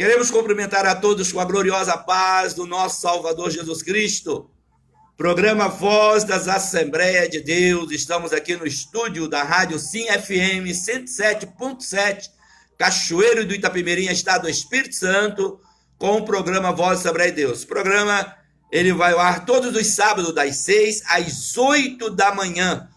Queremos cumprimentar a todos com a gloriosa paz do nosso Salvador Jesus Cristo. Programa Voz das Assembleias de Deus. Estamos aqui no estúdio da Rádio Sim FM 107.7, Cachoeiro do Itapemirim, Estado do Espírito Santo, com o programa Voz das Assembleias de Deus. O programa ele vai ao ar todos os sábados, das 6 às 8 da manhã.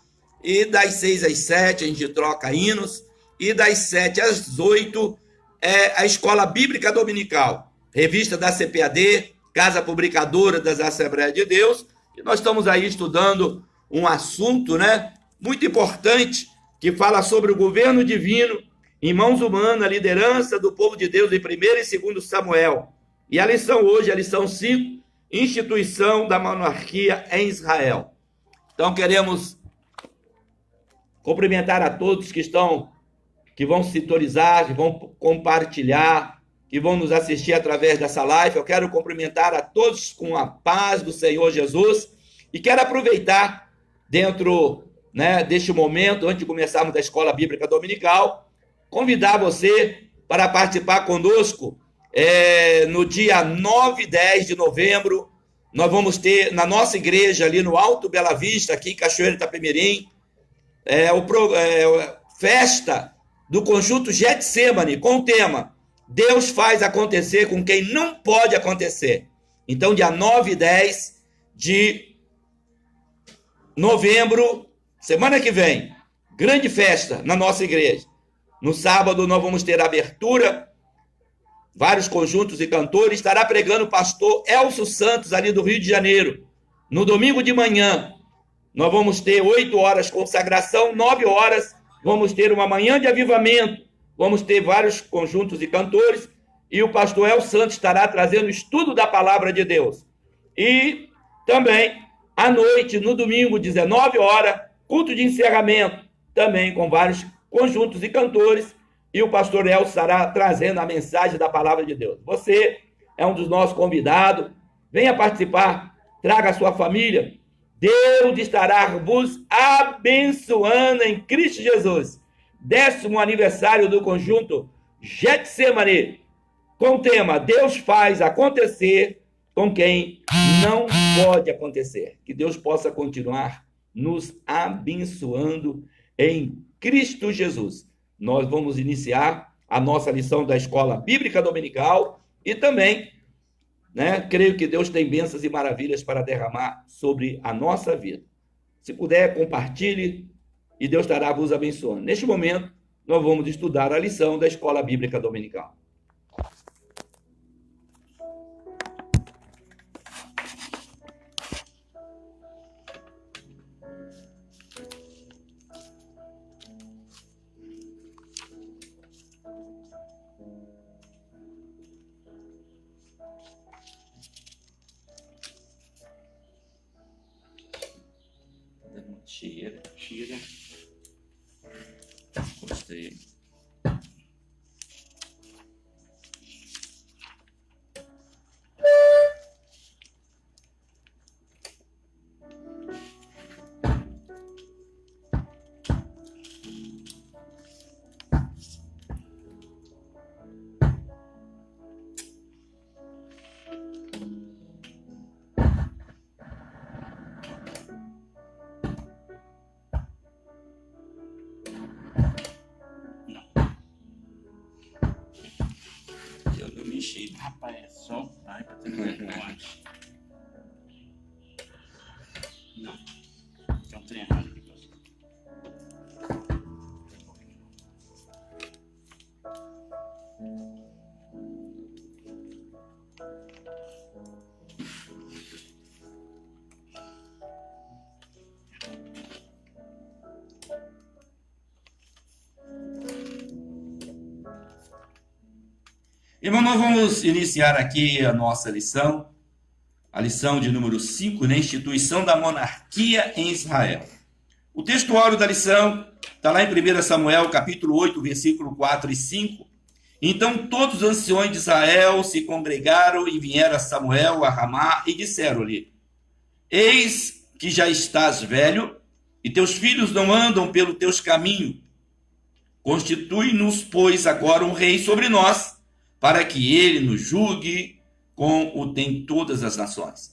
E das 6 às 7 a gente troca hinos. E das 7 às 8 é a Escola Bíblica Dominical, revista da CPAD, Casa Publicadora das Assembleias de Deus. E nós estamos aí estudando um assunto, muito importante, que fala sobre o governo divino em mãos humanas, a liderança do povo de Deus em 1º e 2º Samuel. E a lição hoje, a lição 5, instituição da monarquia em Israel. Então queremos cumprimentar a todos que vão sintonizar, que vão compartilhar, que vão nos assistir através dessa live. Eu quero cumprimentar a todos com a paz do Senhor Jesus e quero aproveitar dentro deste momento, antes de começarmos da Escola Bíblica Dominical, convidar você para participar conosco no dia 9 e 10 de novembro. Nós vamos ter na nossa igreja ali no Alto Bela Vista, aqui em Cachoeiro do Itapemirim, festa do conjunto Getsemane, com o tema Deus faz acontecer com quem não pode acontecer. Então, dia 9 e 10 de novembro, semana que vem, grande festa na nossa igreja. No sábado nós vamos ter a abertura, vários conjuntos e cantores. Estará pregando o pastor Elcio Santos, ali do Rio de Janeiro. No domingo de manhã, nós vamos ter 8 horas consagração, 9 horas vamos ter uma manhã de avivamento, vamos ter vários conjuntos e cantores, e o pastor El Santos estará trazendo o estudo da palavra de Deus. E também, à noite, no domingo, 19 horas, culto de encerramento, também com vários conjuntos e cantores, e o pastor El estará trazendo a mensagem da palavra de Deus. Você é um dos nossos convidados, venha participar, traga a sua família. Deus estará vos abençoando em Cristo Jesus. 10º aniversário do conjunto Getsemane, com o tema Deus faz acontecer com quem não pode acontecer. Que Deus possa continuar nos abençoando em Cristo Jesus. Nós vamos iniciar a nossa lição da Escola Bíblica Dominical e também creio que Deus tem bênçãos e maravilhas para derramar sobre a nossa vida. Se puder, compartilhe e Deus estará vos abençoando. Neste momento, nós vamos estudar a lição da Escola Bíblica Dominical. Tira. Gostei. Rapaz, é só pai para ter vergonha. Não. Tem um trem errado aqui, pastor. Irmão, nós vamos iniciar aqui a nossa lição, a lição de número 5, na instituição da monarquia em Israel. O textuário da lição está lá em 1 Samuel, capítulo 8, versículo 4 e 5. Então todos os anciões de Israel se congregaram e vieram a Samuel, a Ramá, e disseram-lhe: Eis que já estás velho, e teus filhos não andam pelo teus caminhos. Constitui-nos, pois, agora um rei sobre nós, para que ele nos julgue com o tem todas as nações.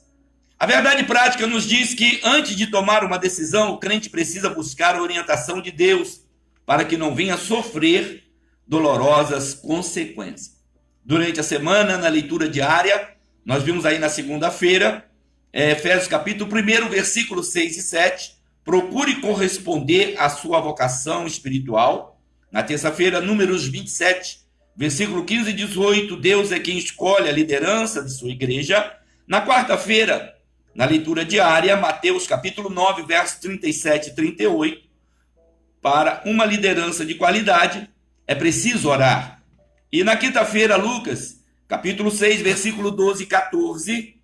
A verdade prática nos diz que, antes de tomar uma decisão, o crente precisa buscar a orientação de Deus, para que não venha sofrer dolorosas consequências. Durante a semana, na leitura diária, nós vimos aí na segunda-feira, Efésios capítulo 1, versículos 6 e 7, procure corresponder à sua vocação espiritual. Na terça-feira, Números 27, versículo 15 e 18, Deus é quem escolhe a liderança de sua igreja. Na quarta-feira, na leitura diária, Mateus capítulo 9, versos 37 e 38, para uma liderança de qualidade, é preciso orar. E na quinta-feira, Lucas, capítulo 6, versículo 12 e 14,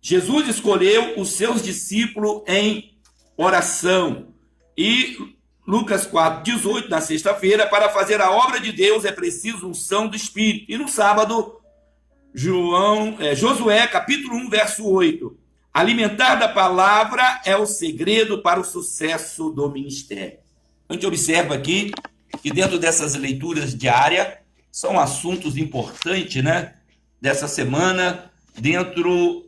Jesus escolheu os seus discípulos em oração. E Lucas 4, 18, na sexta-feira, para fazer a obra de Deus é preciso unção do Espírito. E no sábado, Josué, capítulo 1, verso 8. Alimentar da palavra é o segredo para o sucesso do ministério. A gente observa aqui que dentro dessas leituras diárias são assuntos importantes, né? Dessa semana, dentro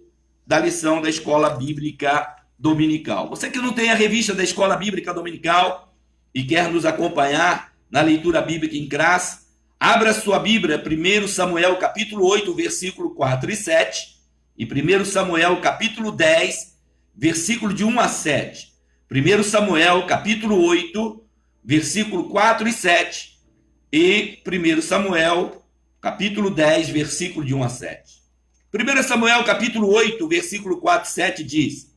da lição da Escola Bíblica Dominical. Você que não tem a revista da Escola Bíblica Dominical e quer nos acompanhar na leitura bíblica em classe, abra sua Bíblia, 1 Samuel capítulo 8, versículo 4 e 7, e 1 Samuel capítulo 10, versículo de 1 a 7. 1 Samuel capítulo 8, versículo 4 e 7, e 1 Samuel capítulo 10, versículo de 1 a 7. 1 Samuel capítulo 8, versículo 4 e 7 diz: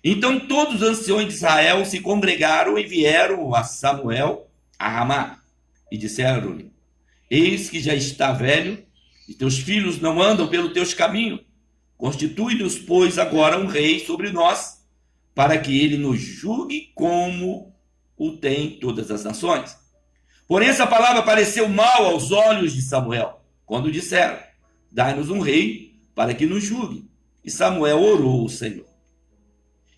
Então todos os anciões de Israel se congregaram e vieram a Samuel a Ramá, e disseram-lhe: Eis que já está velho, e teus filhos não andam pelo teus caminhos. Constitui-nos, pois, agora um rei sobre nós, para que ele nos julgue como o tem todas as nações. Porém, essa palavra pareceu mal aos olhos de Samuel, quando disseram: Dai-nos um rei para que nos julgue. E Samuel orou ao Senhor.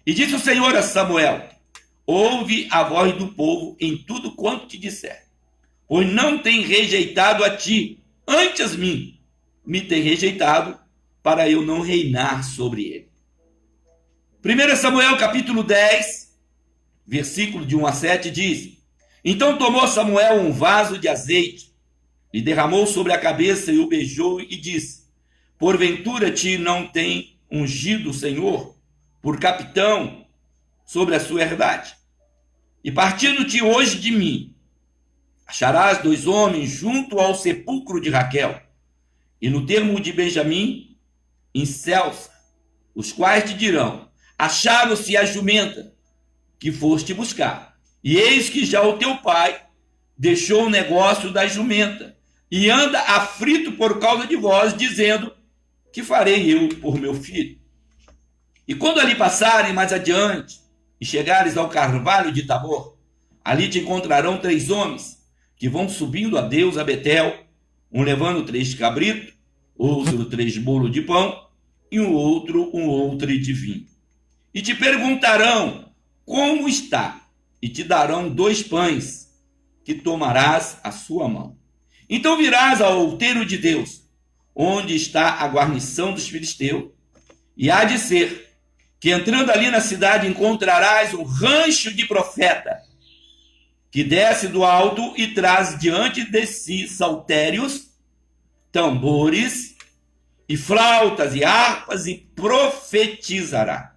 E disse o Senhor a Samuel: Ouve a voz do povo em tudo quanto te disser, pois não tem rejeitado a ti, antes mim, me tem rejeitado, para eu não reinar sobre ele. 1 Samuel capítulo 10, versículo de 1 a 7 diz: Então tomou Samuel um vaso de azeite, e derramou sobre a cabeça e o beijou e disse: Porventura te não tem ungido o Senhor por capitão sobre a sua herdade? E partindo-te hoje de mim, acharás 2 homens junto ao sepulcro de Raquel, e no termo de Benjamim, em Selsa, os quais te dirão: Acharam-se a jumenta que foste buscar, e eis que já o teu pai deixou o negócio da jumenta, e anda aflito por causa de vós, dizendo: Que farei eu por meu filho? E quando ali passarem mais adiante, e chegares ao carvalho de Tabor, ali te encontrarão 3 homens, que vão subindo a Deus a Betel, um levando 3 cabritos, outro 3 bolos de pão, e um outro de vinho. E te perguntarão: como está? E te darão 2 pães, que tomarás a sua mão. Então virás ao outeiro de Deus, onde está a guarnição dos filisteus, e há de ser que entrando ali na cidade encontrarás um rancho de profeta, que desce do alto e traz diante de si saltérios, tambores e flautas e harpas, e profetizará.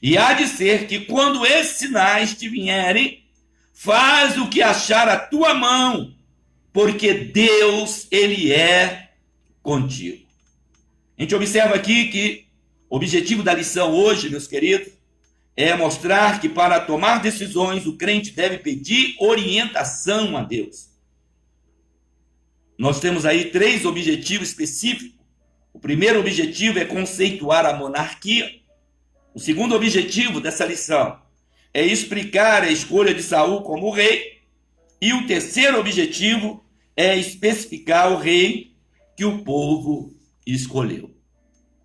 E há de ser que quando esses sinais te vierem, faz o que achar a tua mão, porque Deus, ele é contigo. A gente observa aqui que o objetivo da lição hoje, meus queridos, é mostrar que para tomar decisões o crente deve pedir orientação a Deus. Nós temos aí 3 objetivos específicos. O primeiro objetivo é conceituar a monarquia. O segundo objetivo dessa lição é explicar a escolha de Saul como rei. E o terceiro objetivo é especificar o rei que o povo escolheu.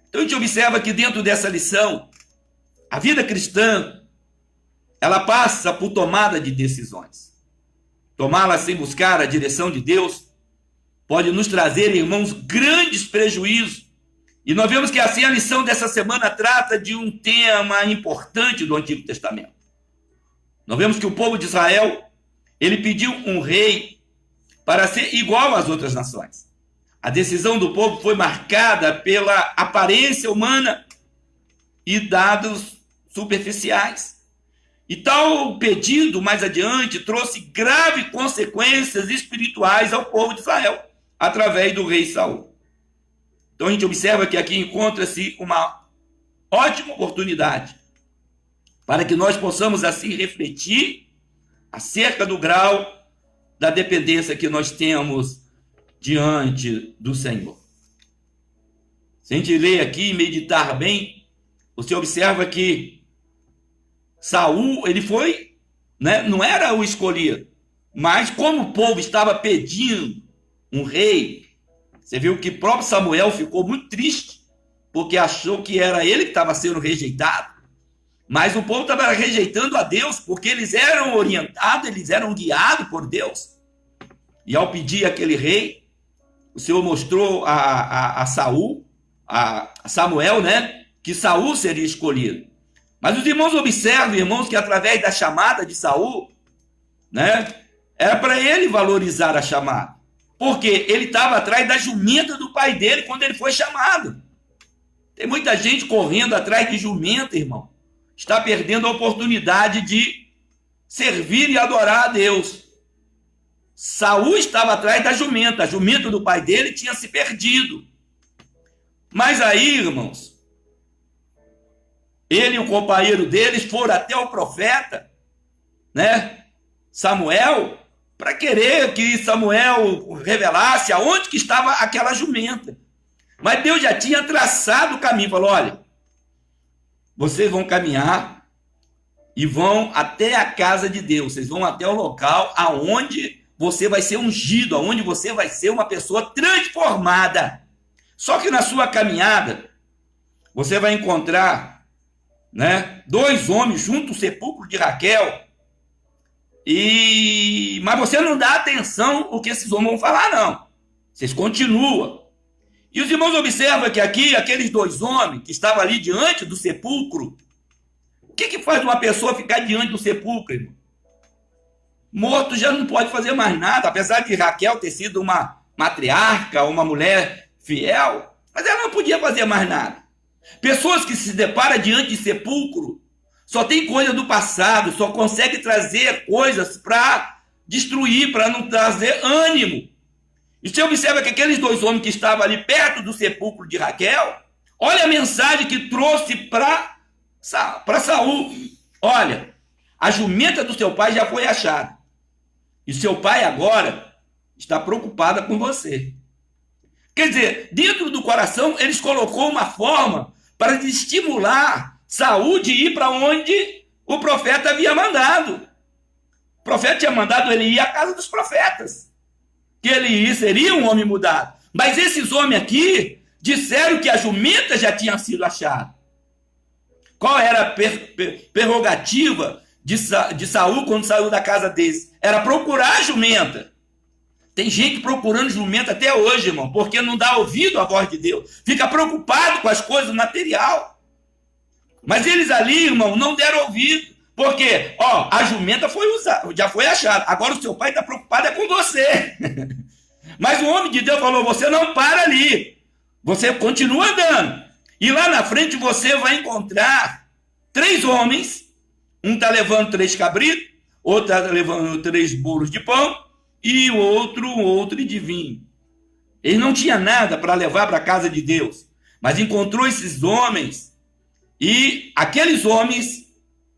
Então a gente observa que dentro dessa lição, a vida cristã, ela passa por tomada de decisões. Tomá-la sem buscar a direção de Deus pode nos trazer, irmãos, grandes prejuízos. E nós vemos que assim a lição dessa semana trata de um tema importante do Antigo Testamento. Nós vemos que o povo de Israel, ele pediu um rei para ser igual às outras nações. A decisão do povo foi marcada pela aparência humana e dados superficiais. E tal pedido, mais adiante, trouxe graves consequências espirituais ao povo de Israel, através do rei Saul. Então a gente observa que aqui encontra-se uma ótima oportunidade para que nós possamos assim refletir acerca do grau da dependência que nós temos diante do Senhor. Se a gente ler aqui e meditar bem, você observa que Saul, ele foi, não era o escolhido, mas como o povo estava pedindo um rei, você viu que o próprio Samuel ficou muito triste, porque achou que era ele que estava sendo rejeitado, mas o povo estava rejeitando a Deus, porque eles eram orientados, eles eram guiados por Deus. E ao pedir aquele rei, o Senhor mostrou a Saul, a Samuel, que Saul seria escolhido. Mas os irmãos observam, irmãos, que através da chamada de Saul, era para ele valorizar a chamada. Porque ele estava atrás da jumenta do pai dele quando ele foi chamado. Tem muita gente correndo atrás de jumenta, irmão. Está perdendo a oportunidade de servir e adorar a Deus. Saul estava atrás da jumenta. A jumenta do pai dele tinha se perdido. Mas aí, irmãos, ele e o companheiro deles foram até o profeta, Samuel, para querer que Samuel revelasse aonde que estava aquela jumenta. Mas Deus já tinha traçado o caminho. Falou, olha, vocês vão caminhar e vão até a casa de Deus. Vocês vão até o local aonde você vai ser ungido, aonde você vai ser uma pessoa transformada. Só que na sua caminhada, você vai encontrar, dois homens junto ao sepulcro de Raquel. Mas você não dá atenção ao que esses homens vão falar, não. Vocês continuam. E os irmãos observam que aqui, aqueles dois homens que estavam ali diante do sepulcro, o que faz uma pessoa ficar diante do sepulcro, irmão? Morto já não pode fazer mais nada, apesar de Raquel ter sido uma matriarca, uma mulher fiel, mas ela não podia fazer mais nada. Pessoas que se deparam diante de sepulcro só tem coisa do passado, só consegue trazer coisas para destruir, para não trazer ânimo. E você observa que aqueles dois homens que estavam ali perto do sepulcro de Raquel, olha a mensagem que trouxe para Saul. Olha, a jumenta do seu pai já foi achada. E seu pai agora está preocupado com você. Quer dizer, dentro do coração, eles colocou uma forma para estimular Saul de ir para onde o profeta havia mandado. O profeta tinha mandado ele ir à casa dos profetas. Que ele seria um homem mudado. Mas esses homens aqui disseram que a jumenta já tinha sido achada. Qual era a prerrogativa de Saul quando saiu da casa deles? Era procurar a jumenta. Tem gente procurando jumenta até hoje, irmão, porque não dá ouvido à voz de Deus. Fica preocupado com as coisas material. Mas eles ali, irmão, não deram ouvido. Porque, a jumenta foi usada, já foi achada. Agora o seu pai está preocupado com você. Mas o homem de Deus falou, você não para ali. Você continua andando. E lá na frente você vai encontrar 3 homens. Um está levando 3 cabritos, outro está levando 3 bolos de pão e o outro de vinho. Ele não tinha nada para levar para a casa de Deus. Mas encontrou esses homens e aqueles homens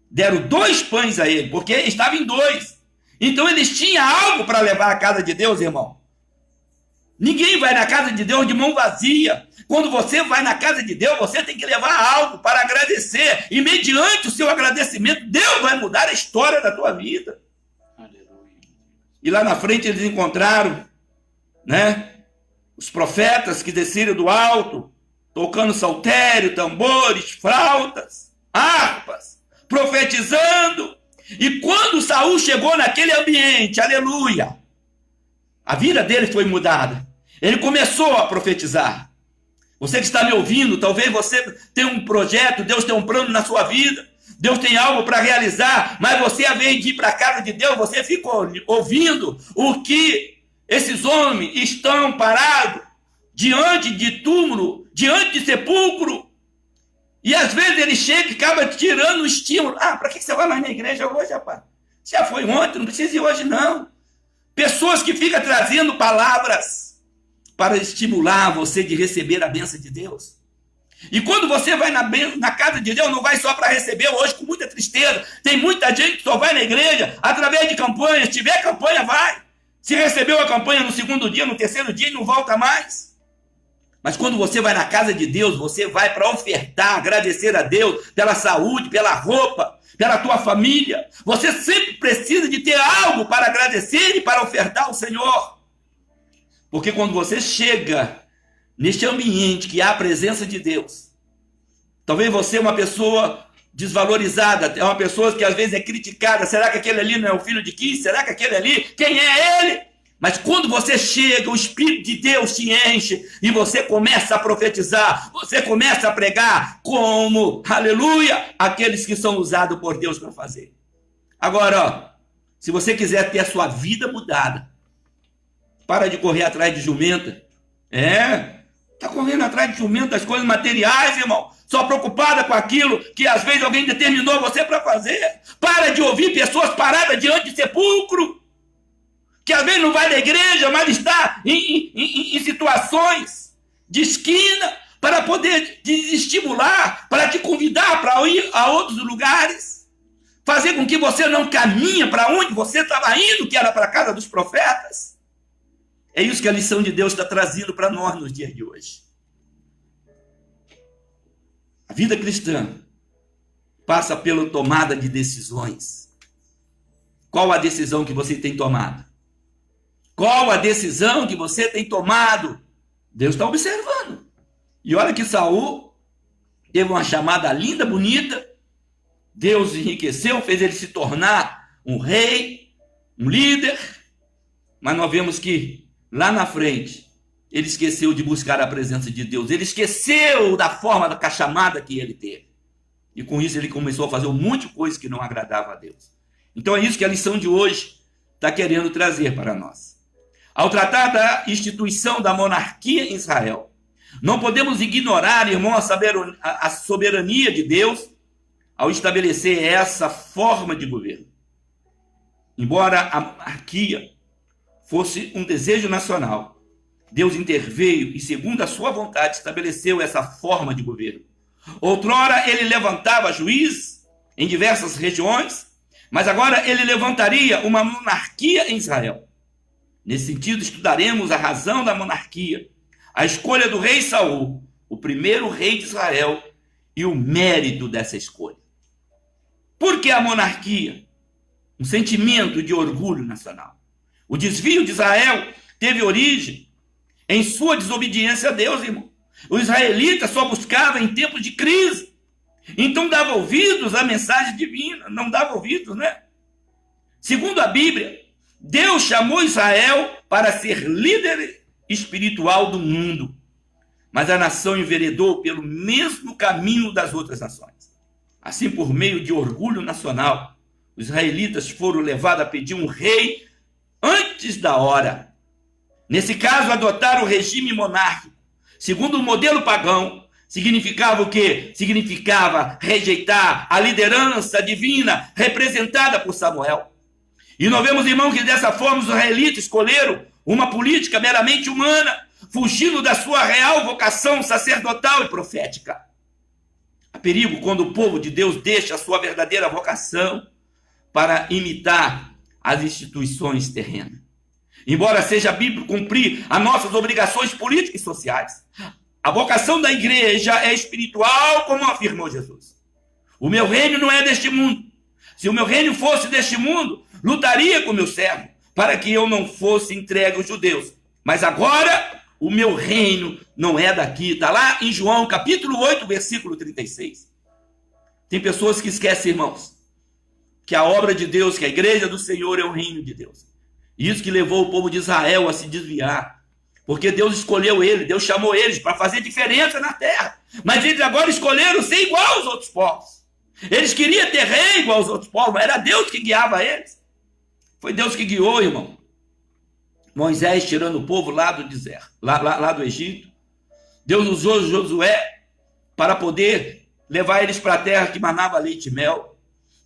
deram 2 pães a ele, porque estava em 2. Então eles tinham algo para levar à casa de Deus, irmão. Ninguém vai na casa de Deus de mão vazia. Quando você vai na casa de Deus, você tem que levar algo para agradecer. E mediante o seu agradecimento, Deus vai mudar a história da tua vida. Aleluia. E lá na frente eles encontraram, os profetas que desceram do alto, tocando saltério, tambores, flautas, harpas, profetizando. E quando Saul chegou naquele ambiente, aleluia, a vida dele foi mudada. Ele começou a profetizar. Você que está me ouvindo, talvez você tenha um projeto, Deus tem um plano na sua vida, Deus tem algo para realizar, mas você, ao invés de ir para a casa de Deus, você fica ouvindo o que esses homens estão parados diante de túmulo, diante de sepulcro. E às vezes ele chega e acaba tirando o estímulo. Para que você vai mais na igreja hoje, rapaz? Já foi ontem, não precisa ir hoje, não. Pessoas que ficam trazendo palavras para estimular você de receber a bênção de Deus. E quando você vai na casa de Deus, não vai só para receber hoje com muita tristeza. Tem muita gente que só vai na igreja através de campanhas. Se tiver campanha, vai. Se recebeu a campanha no segundo dia, no terceiro dia, não volta mais. Mas quando você vai na casa de Deus, você vai para ofertar, agradecer a Deus pela saúde, pela roupa, pela tua família. Você sempre precisa de ter algo para agradecer e para ofertar ao Senhor. Porque quando você chega neste ambiente que há a presença de Deus, talvez você é uma pessoa desvalorizada, é uma pessoa que às vezes é criticada. Será que aquele ali não é o filho de Quis? Será que aquele ali, quem é ele? Mas quando você chega, o Espírito de Deus te enche e você começa a profetizar, você começa a pregar como, aleluia, aqueles que são usados por Deus para fazer. Agora, se você quiser ter a sua vida mudada, para de correr atrás de jumenta. Está correndo atrás de jumento, das coisas materiais, irmão. Só preocupada com aquilo que às vezes alguém determinou você para fazer. Para de ouvir pessoas paradas diante de sepulcro, que às vezes não vai na igreja, mas está em situações de esquina, para poder te estimular, para te convidar para ir a outros lugares, fazer com que você não caminhe para onde você estava indo, que era para a casa dos profetas. É isso que a lição de Deus está trazendo para nós nos dias de hoje. A vida cristã passa pela tomada de decisões. Qual a decisão que você tem tomado? Qual a decisão que você tem tomado? Deus está observando. E olha que Saul teve uma chamada linda, bonita. Deus enriqueceu, fez ele se tornar um rei, um líder. Mas nós vemos que lá na frente, ele esqueceu de buscar a presença de Deus. Ele esqueceu da forma da chamada que ele teve. E com isso ele começou a fazer um monte de coisa que não agradava a Deus. Então é isso que a lição de hoje está querendo trazer para nós. Ao tratar da instituição da monarquia em Israel, não podemos ignorar, irmão, a soberania de Deus ao estabelecer essa forma de governo. Embora a monarquia fosse um desejo nacional, Deus interveio e, segundo a sua vontade, estabeleceu essa forma de governo. Outrora ele levantava juízes em diversas regiões, mas agora ele levantaria uma monarquia em Israel. Nesse sentido, estudaremos a razão da monarquia, a escolha do rei Saul, o primeiro rei de Israel, e o mérito dessa escolha. Por que a monarquia? Um sentimento de orgulho nacional. O desvio de Israel teve origem em sua desobediência a Deus, irmão. Os israelitas só buscavam em tempos de crise. Então dava ouvidos à mensagem divina. Não dava ouvidos, né? Segundo a Bíblia, Deus chamou Israel para ser líder espiritual do mundo. Mas a nação enveredou pelo mesmo caminho das outras nações. Assim, por meio de orgulho nacional, os israelitas foram levados a pedir um rei antes da hora. Nesse caso, adotaram o regime monárquico. Segundo o modelo pagão, significava o quê? Significava rejeitar a liderança divina representada por Samuel. E nós vemos, irmão, que dessa forma os israelitas escolheram uma política meramente humana, fugindo da sua real vocação sacerdotal e profética. Há perigo quando o povo de Deus deixa a sua verdadeira vocação para imitar as instituições terrenas. Embora seja bíblico cumprir as nossas obrigações políticas e sociais, a vocação da igreja é espiritual, como afirmou Jesus. O meu reino não é deste mundo. Se o meu reino fosse deste mundo, lutaria com meu servo, para que eu não fosse entregue aos judeus. Mas agora, o meu reino não é daqui. Está lá em João, capítulo 8, versículo 36. Tem pessoas que esquecem, irmãos, que a obra de Deus, que a igreja do Senhor é o reino de Deus. Isso que levou o povo de Israel a se desviar. Porque Deus escolheu ele, Deus chamou eles para fazer diferença na terra. Mas eles agora escolheram ser igual aos outros povos. Eles queriam ter rei igual aos outros povos, mas era Deus que guiava eles. Foi Deus que guiou, irmão. Moisés tirando o povo lá do deserto, lá do Egito. Deus usou Josué para poder levar eles para a terra que manava leite e mel.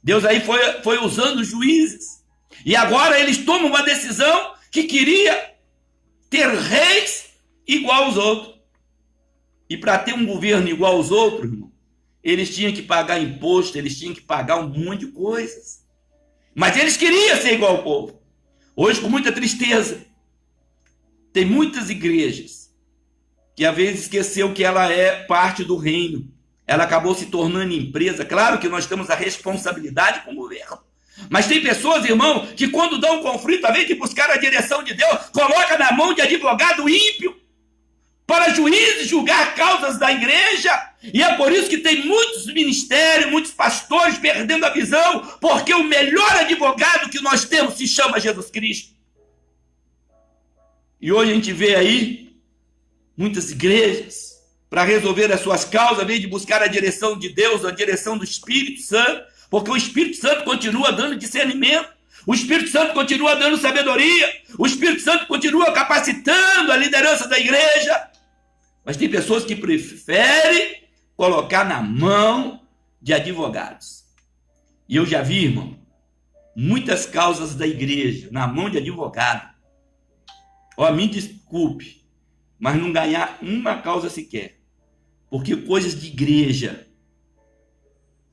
Deus aí foi usando os juízes. E agora eles tomam uma decisão que queria ter reis igual aos outros. E para ter um governo igual aos outros, irmão, eles tinham que pagar imposto, eles tinham que pagar um monte de coisas. Mas eles queriam ser igual ao povo. Hoje, com muita tristeza, tem muitas igrejas que às vezes esqueceu que ela é parte do reino. Ela acabou se tornando empresa. Claro que nós temos a responsabilidade com o governo. Mas tem pessoas, irmão, que quando dão um conflito, ao invés de buscar a direção de Deus, coloca na mão de advogado ímpio para juízes julgar causas da igreja. E é por isso que tem muitos ministérios, muitos pastores perdendo a visão, porque o melhor advogado que nós temos se chama Jesus Cristo. E hoje a gente vê aí muitas igrejas, para resolver as suas causas, ao invés de buscar a direção de Deus, a direção do Espírito Santo, porque o Espírito Santo continua dando discernimento, o Espírito Santo continua dando sabedoria, o Espírito Santo continua capacitando a liderança da igreja. Mas tem pessoas que preferem colocar na mão de advogados. E eu já vi, irmão, muitas causas da igreja na mão de advogado. Ó, me desculpe, mas não ganhar uma causa sequer. Porque coisas de igreja,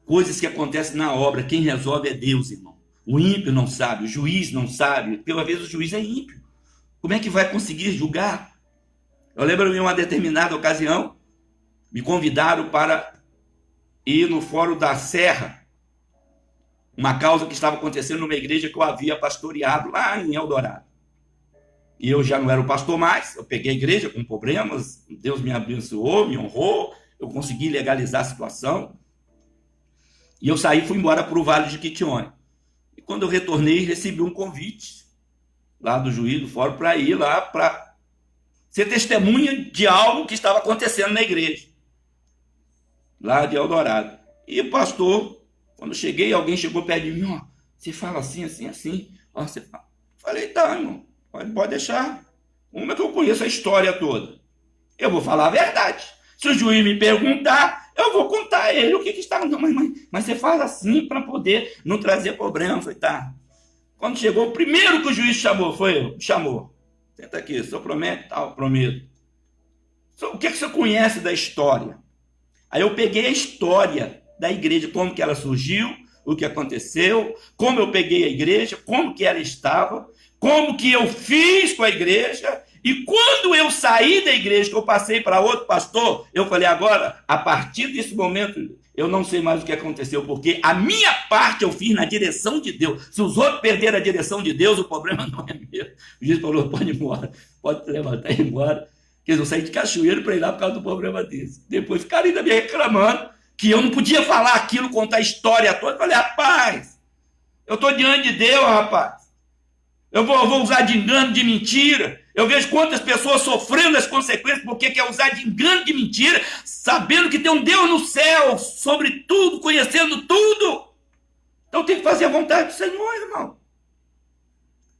coisas que acontecem na obra, quem resolve é Deus, irmão. O ímpio não sabe, o juiz não sabe. Pela vez o juiz é ímpio. Como é que vai conseguir julgar? Eu lembro em uma determinada ocasião, me convidaram para ir no Fórum da Serra, uma causa que estava acontecendo numa igreja que eu havia pastoreado lá em Eldorado. E eu já não era o pastor mais, eu peguei a igreja com problemas, Deus me abençoou, me honrou, eu consegui legalizar a situação. E eu saí e fui embora para o Vale de Quitionha. E quando eu retornei, recebi um convite lá do juiz do fórum para ir lá para ser testemunha de algo que estava acontecendo na igreja, lá de Eldorado. E o pastor, quando cheguei, alguém chegou perto de mim, ó, você fala assim, assim, assim. Ó, você fala. Falei, tá, irmão. Pode deixar. Como é que eu conheço a história toda? Eu vou falar a verdade. Se o juiz me perguntar, eu vou contar a ele o que estava. Não, mas você faz assim para poder não trazer problema. Foi, tá. Quando chegou, o primeiro que o juiz chamou foi eu. Chamou. Senta aqui, o senhor promete? Tal, prometo. O que você conhece da história? Aí eu peguei a história da igreja, como que ela surgiu, o que aconteceu, como eu peguei a igreja, como que ela estava, como que eu fiz com a igreja, e quando eu saí da igreja, que eu passei para outro pastor, eu falei, agora, a partir desse momento, eu não sei mais o que aconteceu, porque a minha parte eu fiz na direção de Deus. Se os outros perderam a direção de Deus, o problema não é meu. O juiz falou, pode ir embora, pode levantar e ir embora, porque eu saí de Cachoeiro para ir lá por causa do problema desse. Depois ficaram ainda me reclamando, que eu não podia falar aquilo, contar a história toda. Eu falei, rapaz, eu estou diante de Deus, rapaz. Eu vou usar de engano, de mentira. Eu vejo quantas pessoas sofrendo as consequências porque quer usar de engano, de mentira, sabendo que tem um Deus no céu, sobre tudo, conhecendo tudo. Então tem que fazer a vontade do Senhor, irmão.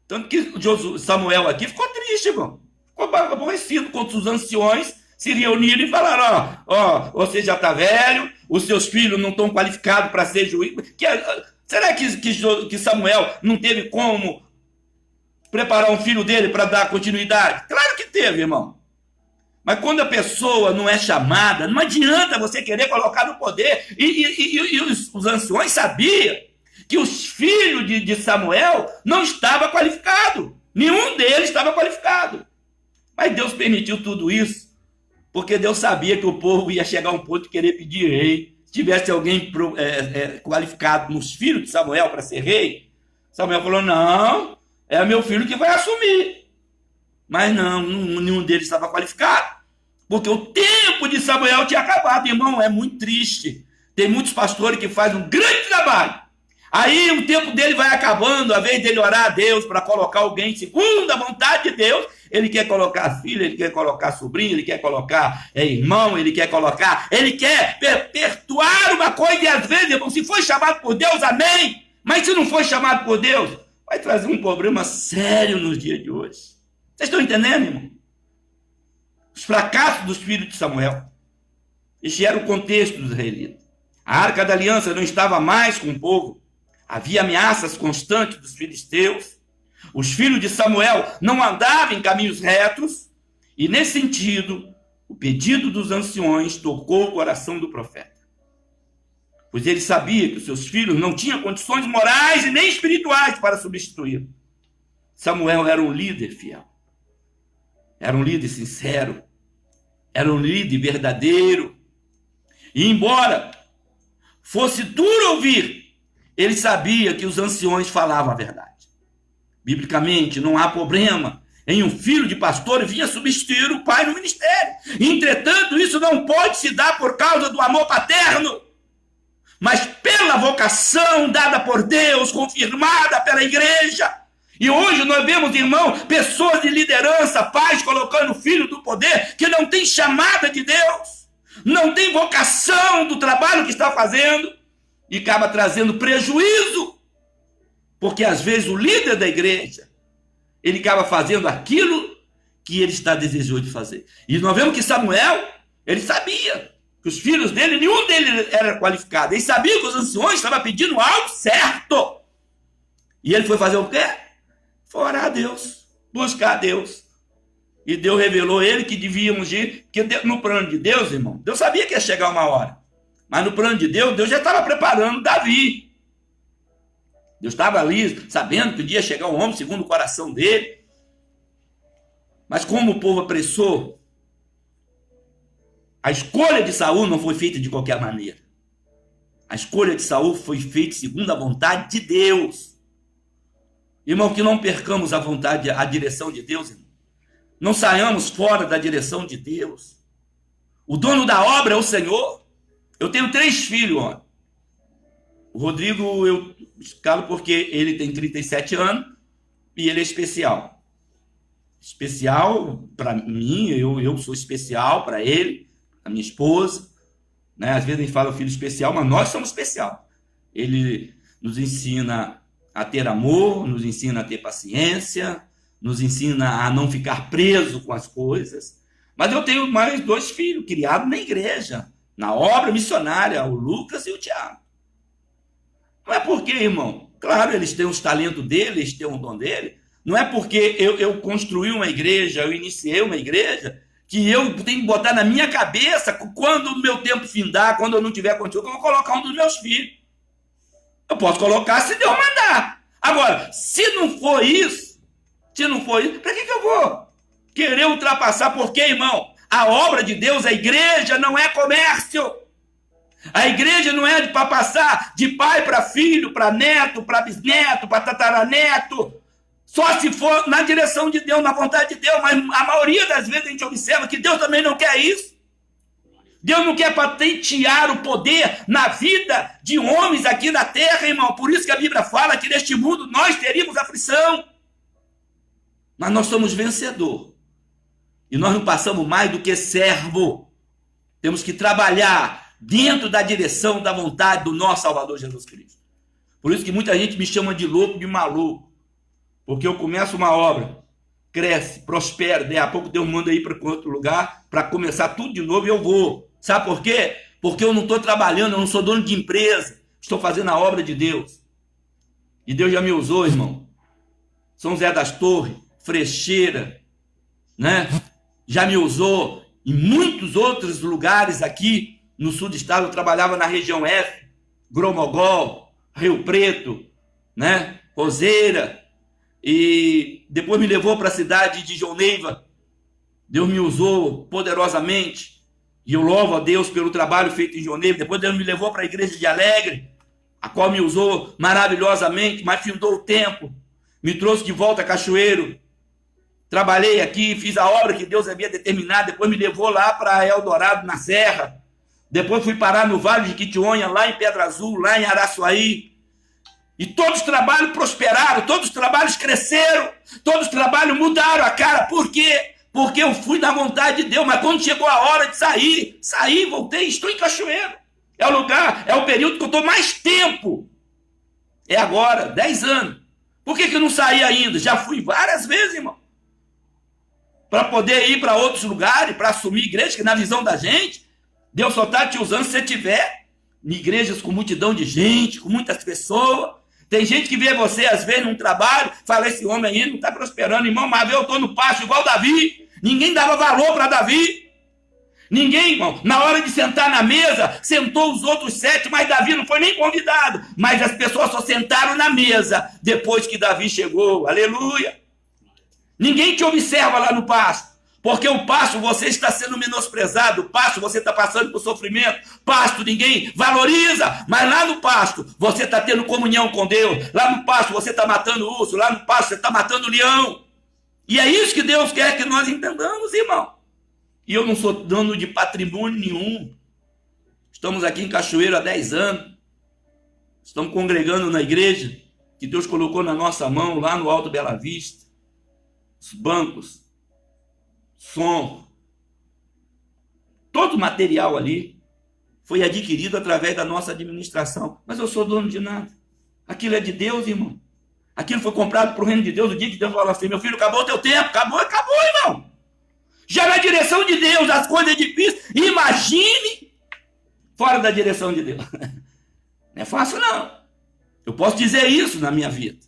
Tanto que Samuel aqui ficou triste, irmão. Ficou aborrecido quando os anciões se reuniram e falaram, ó, você já está velho, os seus filhos não estão qualificados para ser juiz. Será que Samuel não teve como preparar um filho dele para dar continuidade? Claro que teve, irmão. Mas quando a pessoa não é chamada, não adianta você querer colocar no poder. E os anciões sabiam que os filhos de Samuel não estavam qualificados. Nenhum deles estava qualificado. Mas Deus permitiu tudo isso, porque Deus sabia que o povo ia chegar a um ponto de querer pedir rei. Se tivesse alguém qualificado nos filhos de Samuel para ser rei, Samuel falou, não, é meu filho que vai assumir. Mas não, nenhum deles estava qualificado, porque o tempo de Samuel tinha acabado. Irmão, é muito triste. Tem muitos pastores que fazem um grande trabalho. Aí o tempo dele vai acabando, a vez dele orar a Deus para colocar alguém segundo a vontade de Deus, ele quer colocar filho, ele quer colocar sobrinho, ele quer colocar irmão, ele quer perpetuar uma coisa, e às vezes, irmão, se foi chamado por Deus, amém, mas se não foi chamado por Deus, vai trazer um problema sério nos dias de hoje. Vocês estão entendendo, irmão? Os fracassos dos filhos de Samuel. Este era o contexto dos israelitas. A arca da aliança não estava mais com o povo. Havia ameaças constantes dos filisteus. Os filhos de Samuel não andavam em caminhos retos. E, nesse sentido, o pedido dos anciões tocou o coração do profeta. Pois ele sabia que os seus filhos não tinham condições morais e nem espirituais para substituí-lo. Samuel era um líder fiel. Era um líder sincero. Era um líder verdadeiro. E, embora fosse duro ouvir, ele sabia que os anciões falavam a verdade. Biblicamente, não há problema em um filho de pastor vir a substituir o pai no ministério. Entretanto, isso não pode se dar por causa do amor paterno, mas pela vocação dada por Deus, confirmada pela igreja. E hoje nós vemos, irmão, pessoas de liderança, pais colocando o filho do poder, que não tem chamada de Deus, não tem vocação do trabalho que está fazendo, e acaba trazendo prejuízo, porque às vezes o líder da igreja, ele acaba fazendo aquilo que ele está desejoso de fazer. E nós vemos que Samuel, ele sabia que os filhos dele, nenhum deles era qualificado. Ele sabia que os anciões estavam pedindo algo certo. E ele foi fazer o quê? Foi orar a Deus, buscar a Deus. E Deus revelou a ele que devíamos ir, porque no plano de Deus, irmão, Deus sabia que ia chegar uma hora. Mas no plano de Deus, Deus já estava preparando Davi. Deus estava ali, sabendo que podia chegar um homem segundo o coração dele. Mas como o povo apressou, a escolha de Saul não foi feita de qualquer maneira. A escolha de Saul foi feita segundo a vontade de Deus. Irmão, que não percamos a vontade, a direção de Deus, irmão. Não saiamos fora da direção de Deus. O dono da obra é o Senhor. Eu tenho 3 filhos, ó. O Rodrigo eu escalo porque ele tem 37 anos e ele é especial. Especial para mim, eu sou especial para ele, a minha esposa. Né? Às vezes a gente fala filho especial, mas nós somos especial. Ele nos ensina a ter amor, nos ensina a ter paciência, nos ensina a não ficar preso com as coisas. Mas eu tenho mais 2 filhos criados na igreja, na obra missionária, o Lucas e o Tiago. Não é porque, irmão, claro, eles têm os talentos deles, eles têm o dom dele. Não é porque eu construí uma igreja, eu iniciei uma igreja, que eu tenho que botar na minha cabeça, quando o meu tempo findar, quando eu não tiver contigo, eu vou colocar um dos meus filhos. Eu posso colocar se Deus mandar. Agora, se não for isso, para que eu vou querer ultrapassar? Porque, irmão, a obra de Deus, a igreja não é comércio. A igreja não é para passar de pai para filho, para neto, para bisneto, para tataraneto. Só se for na direção de Deus, na vontade de Deus. Mas a maioria das vezes a gente observa que Deus também não quer isso. Deus não quer patentear o poder na vida de homens aqui na terra, irmão. Por isso que a Bíblia fala que neste mundo nós teríamos aflição. Mas nós somos vencedor. E nós não passamos mais do que servo. Temos que trabalhar dentro da direção da vontade do nosso Salvador Jesus Cristo. Por isso que muita gente me chama de louco, de maluco. Porque eu começo uma obra, cresce, prospera, daí a pouco Deus manda ir para outro lugar para começar tudo de novo e eu vou. Sabe por quê? Porque eu não estou trabalhando, eu não sou dono de empresa, estou fazendo a obra de Deus. E Deus já me usou, irmão. São José das Torres, Frecheira, né? Já me usou em muitos outros lugares aqui no sul do estado. Eu trabalhava na região F, Gromogol, Rio Preto, né? Roseira. E depois me levou para a cidade de João Neiva. Deus me usou poderosamente. E eu louvo a Deus pelo trabalho feito em João Neiva. Depois Deus me levou para a igreja de Alegre, a qual me usou maravilhosamente, mas findou o tempo. Me trouxe de volta a Cachoeiro. Trabalhei aqui, fiz a obra que Deus havia determinado. Depois me levou lá para Eldorado, na Serra. Depois fui parar no Vale de Quitionha, lá em Pedra Azul, lá em Araçuaí. E todos os trabalhos prosperaram, todos os trabalhos cresceram, todos os trabalhos mudaram a cara. Por quê? Porque eu fui na vontade de Deus, mas quando chegou a hora de saí, voltei, estou em Cachoeiro. É o lugar, é o período que eu estou mais tempo. É agora, 10 anos. Por que eu não saí ainda? Já fui várias vezes, irmão. Para poder ir para outros lugares, para assumir igreja, que na visão da gente, Deus só está te usando se você estiver em igrejas com multidão de gente, com muitas pessoas. Tem gente que vê você, às vezes, num trabalho, fala, esse homem aí não está prosperando, irmão, mas eu estou no pasto igual Davi. Ninguém dava valor para Davi. Ninguém, irmão, na hora de sentar na mesa, sentou os outros 7, mas Davi não foi nem convidado. Mas as pessoas só sentaram na mesa depois que Davi chegou. Aleluia! Ninguém te observa lá no pasto. Porque o pasto, você está sendo menosprezado. O pasto, você está passando por sofrimento. Pasto, ninguém valoriza. Mas lá no pasto, você está tendo comunhão com Deus. Lá no pasto, você está matando urso. Lá no pasto, você está matando leão. E é isso que Deus quer que nós entendamos, irmão. E eu não sou dono de patrimônio nenhum. Estamos aqui em Cachoeiro há 10 anos. Estamos congregando na igreja que Deus colocou na nossa mão, lá no Alto Bela Vista. Os bancos, som, todo o material ali foi adquirido através da nossa administração. Mas eu sou dono de nada. Aquilo é de Deus, irmão. Aquilo foi comprado para o reino de Deus. O dia que Deus falou assim, meu filho, acabou o teu tempo. Acabou, irmão. Já na direção de Deus, as coisas difíceis. Imagine fora da direção de Deus. Não é fácil, não. Eu posso dizer isso na minha vida.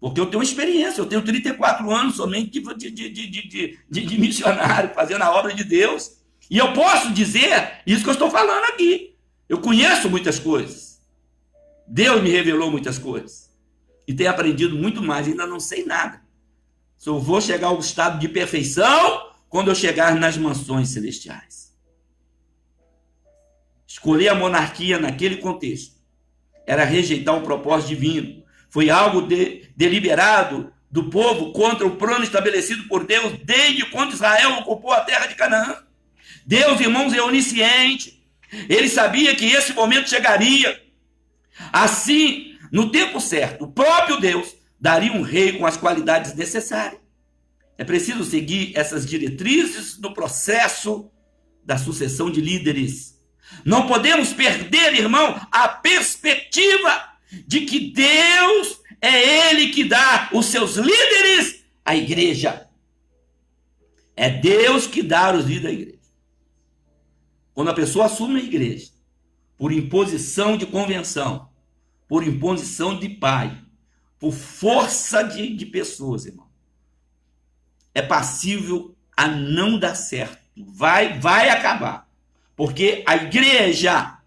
Porque eu tenho experiência. Eu tenho 34 anos somente de missionário, fazendo a obra de Deus. E eu posso dizer isso que eu estou falando aqui. Eu conheço muitas coisas. Deus me revelou muitas coisas. E tenho aprendido muito mais. Ainda não sei nada. Só vou chegar ao estado de perfeição quando eu chegar nas mansões celestiais. Escolher a monarquia naquele contexto era rejeitar o propósito divino. Foi algo deliberado do povo contra o plano estabelecido por Deus desde quando Israel ocupou a terra de Canaã. Deus, irmãos, é onisciente. Ele sabia que esse momento chegaria. Assim, no tempo certo, o próprio Deus daria um rei com as qualidades necessárias. É preciso seguir essas diretrizes do processo da sucessão de líderes. Não podemos perder, irmão, a perspectiva de que Deus é Ele que dá os seus líderes à igreja. É Deus que dá os líderes à igreja. Quando a pessoa assume a igreja, por imposição de convenção, por imposição de pai, por força de pessoas, irmão, é passível a não dar certo. Vai acabar. Porque a igreja,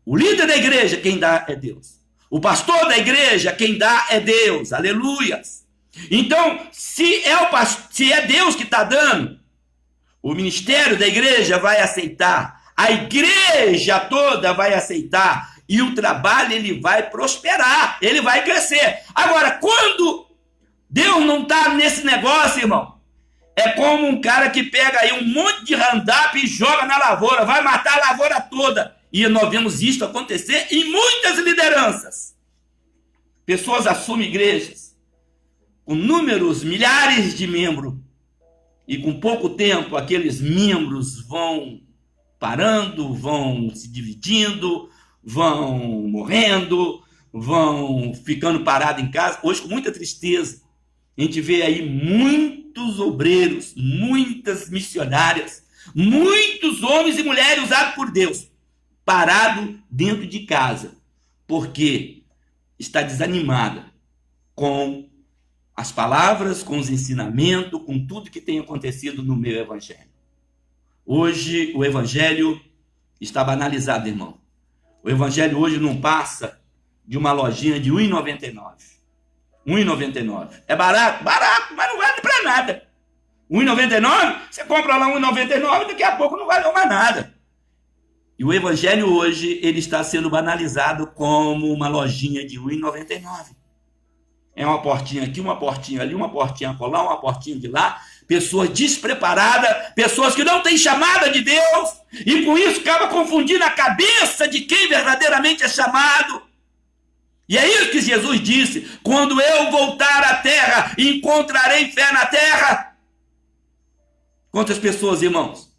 o líder da igreja, quem dá é Deus. O pastor da igreja, quem dá é Deus. Aleluias. Então, se é Deus que está dando, o ministério da igreja vai aceitar. A igreja toda vai aceitar. E o trabalho, ele vai prosperar. Ele vai crescer. Agora, quando Deus não está nesse negócio, irmão, é como um cara que pega aí um monte de roundup e joga na lavoura, vai matar a lavoura toda. E nós vemos isso acontecer em muitas lideranças. Pessoas assumem igrejas com números, milhares de membros, e com pouco tempo aqueles membros vão parando, vão se dividindo, vão morrendo, vão ficando parados em casa. Hoje, com muita tristeza, a gente vê aí muitos obreiros, muitas missionárias, muitos homens e mulheres usados por Deus, parados dentro de casa, porque está desanimada com as palavras, com os ensinamentos, com tudo que tem acontecido no meio evangelho. Hoje o evangelho está banalizado, irmão. O evangelho hoje não passa de uma lojinha de R$ 1,99. R$ 1,99. É barato? Barato, mas não vale para nada. R$ 1,99, você compra lá R$ 1,99, daqui a pouco não vale mais nada. E o evangelho hoje, ele está sendo banalizado como uma lojinha de R$ 1,99. É uma portinha aqui, uma portinha ali, uma portinha acolá, uma portinha de lá. Pessoas despreparadas, pessoas que não têm chamada de Deus, e com isso acaba confundindo a cabeça de quem verdadeiramente é chamado. E é isso que Jesus disse: quando eu voltar à terra, encontrarei fé na terra. Quantas pessoas, irmãos,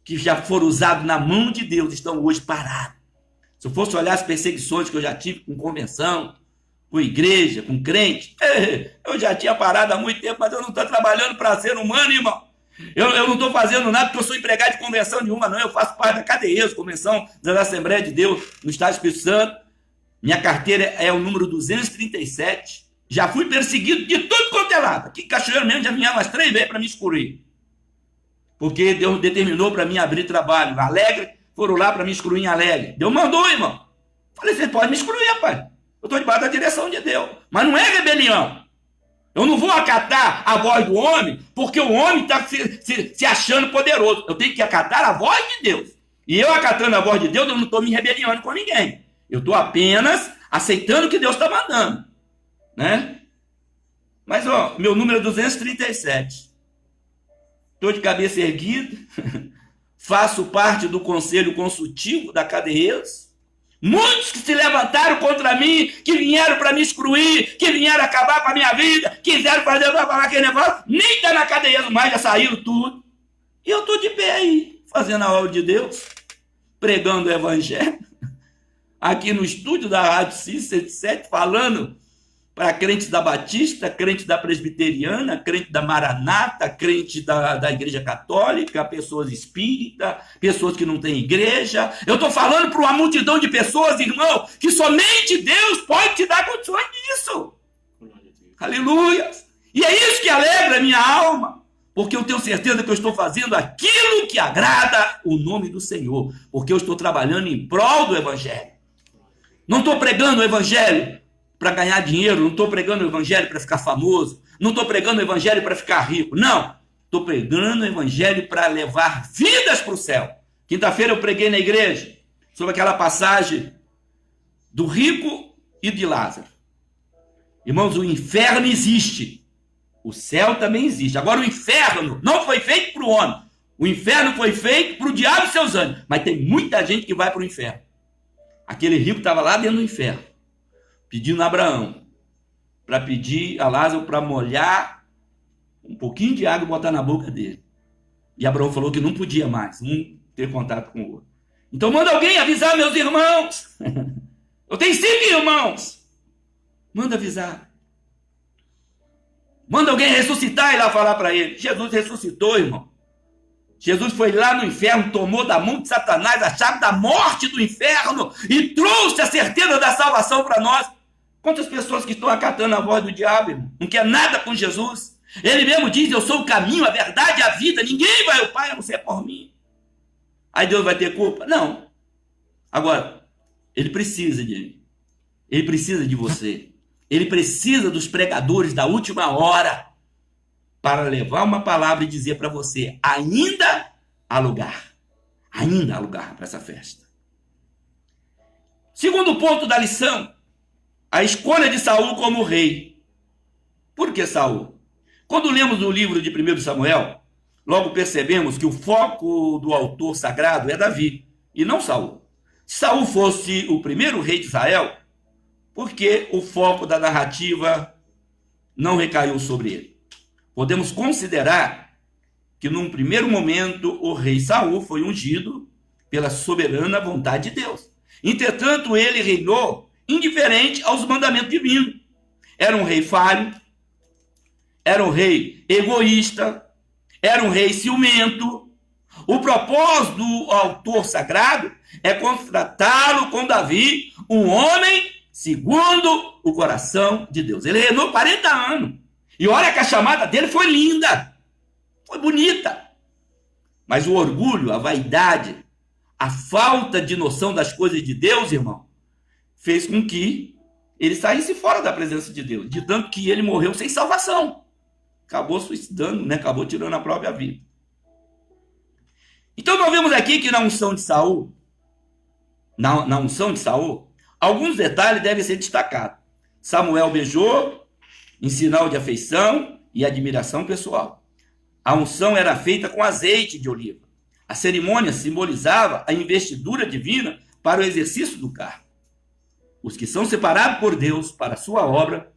que já foram usados na mão de Deus, estão hoje parados? Se eu fosse olhar as perseguições que eu já tive com convenção, com igreja, com crente, eu já tinha parado há muito tempo, mas eu não estou trabalhando para ser humano, irmão. Eu não estou fazendo nada porque eu sou empregado de convenção nenhuma, não. Eu faço parte da CADEES, Convenção da Assembleia de Deus, no Estado do Espírito Santo. Minha carteira é o número 237. Já fui perseguido de tudo quanto é lado. Aqui em Cachoeiro mesmo já vieram umas 3 vezes para me excluir. Porque Deus determinou para mim abrir trabalho. Alegre, foram lá para me excluir em Alegre. Deus mandou, irmão. Falei, você pode me excluir, rapaz. Eu estou debaixo da direção de Deus. Mas não é rebelião. Eu não vou acatar a voz do homem, porque o homem está se achando poderoso. Eu tenho que acatar a voz de Deus. E eu acatando a voz de Deus, eu não estou me rebeliando com ninguém. Eu estou apenas aceitando o que Deus está mandando. Né? Mas, ó, meu número é 237. Estou de cabeça erguida. Faço parte do conselho consultivo da CADEES. Muitos que se levantaram contra mim, que vieram para me excluir, que vieram acabar com a minha vida, quiseram fazer aquele negócio, nem está na CADEES mais, já saíram tudo. E eu estou de pé aí, fazendo a obra de Deus, pregando o evangelho, aqui no estúdio da Rádio 677, falando para crentes da Batista, crente da Presbiteriana, crente da Maranata, crente da Igreja Católica, pessoas espíritas, pessoas que não têm igreja. Eu estou falando para uma multidão de pessoas, irmão, que somente Deus pode te dar condições disso. Aleluia! E é isso que alegra a minha alma, porque eu tenho certeza que eu estou fazendo aquilo que agrada o nome do Senhor, porque eu estou trabalhando em prol do Evangelho. Não estou pregando o Evangelho para ganhar dinheiro, não estou pregando o evangelho para ficar famoso, não estou pregando o evangelho para ficar rico, não. Estou pregando o evangelho para levar vidas para o céu. Quinta-feira eu preguei na igreja sobre aquela passagem do rico e de Lázaro. Irmãos, o inferno existe, o céu também existe. Agora o inferno não foi feito para o homem, o inferno foi feito para o diabo e seus anjos, mas tem muita gente que vai para o inferno. Aquele rico estava lá dentro do inferno, pedindo a Abraão para pedir a Lázaro para molhar um pouquinho de água e botar na boca dele. E Abraão falou que não podia mais um ter contato com o outro. Então manda alguém avisar meus irmãos. Eu tenho 5 irmãos. Manda avisar. Manda alguém ressuscitar e lá falar para ele. Jesus ressuscitou, irmão. Jesus foi lá no inferno, tomou da mão de Satanás a chave da morte do inferno e trouxe a certeza da salvação para nós. Quantas pessoas que estão acatando a voz do diabo, irmão? Não quer nada com Jesus. Ele mesmo diz, eu sou o caminho, a verdade e a vida. Ninguém vai ao Pai a não ser por mim. Aí Deus vai ter culpa? Não. Agora, ele precisa de mim. Ele precisa de você. Ele precisa dos pregadores da última hora para levar uma palavra e dizer para você, ainda há lugar. Ainda há lugar para essa festa. Segundo ponto da lição, a escolha de Saul como rei. Por que Saul? Quando lemos o livro de 1 Samuel, logo percebemos que o foco do autor sagrado é Davi, e não Saul. Se Saul fosse o primeiro rei de Israel, por que o foco da narrativa não recaiu sobre ele? Podemos considerar que, num primeiro momento, o rei Saul foi ungido pela soberana vontade de Deus. Entretanto, ele reinou indiferente aos mandamentos divinos. Era um rei falho, era um rei egoísta, era um rei ciumento. O propósito do autor sagrado é contratá-lo com Davi, um homem segundo o coração de Deus. Ele reinou 40 anos. E olha que a chamada dele foi linda, foi bonita. Mas o orgulho, a vaidade, a falta de noção das coisas de Deus, irmão, fez com que ele saísse fora da presença de Deus, de tanto que ele morreu sem salvação. Acabou suicidando, né? Acabou tirando a própria vida. Então nós vemos aqui que na unção de Saul, alguns detalhes devem ser destacados. Samuel beijou em sinal de afeição e admiração pessoal. A unção era feita com azeite de oliva. A cerimônia simbolizava a investidura divina para o exercício do cargo. os que são separados por Deus para a sua obra,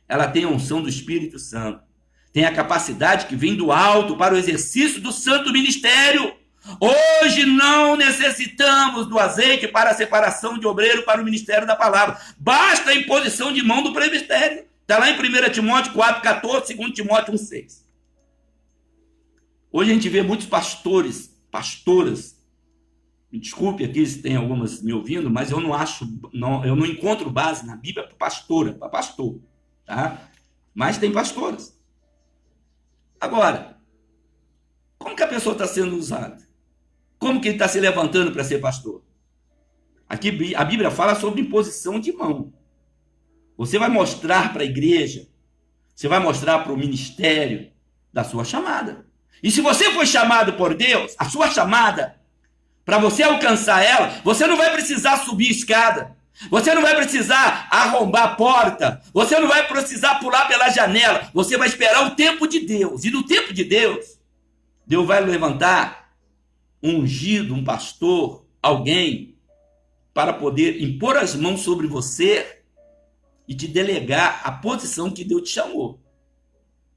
ela tem a unção do Espírito Santo. Tem a capacidade que vem do alto para o exercício do santo ministério. Hoje não necessitamos do azeite para a separação de obreiro para o ministério da palavra. Basta a imposição de mão do presbitério. Está lá em 1 Timóteo 4,14, 2 Timóteo 1,6. Hoje a gente vê muitos pastores, pastoras. Me desculpe aqui se tem algumas me ouvindo, mas eu não encontro base na Bíblia para pastora, para pastor. Tá? Mas tem pastoras. Agora, como que a pessoa está sendo usada? Como que ele está se levantando para ser pastor? Aqui a Bíblia fala sobre imposição de mão. Você vai mostrar para a igreja, você vai mostrar para o ministério da sua chamada. E se você foi chamado por Deus, a sua chamada, para você alcançar ela, você não vai precisar subir escada. Você não vai precisar arrombar a porta. Você não vai precisar pular pela janela. Você vai esperar o tempo de Deus. E no tempo de Deus, Deus vai levantar um ungido, um pastor, alguém, para poder impor as mãos sobre você e te delegar a posição que Deus te chamou.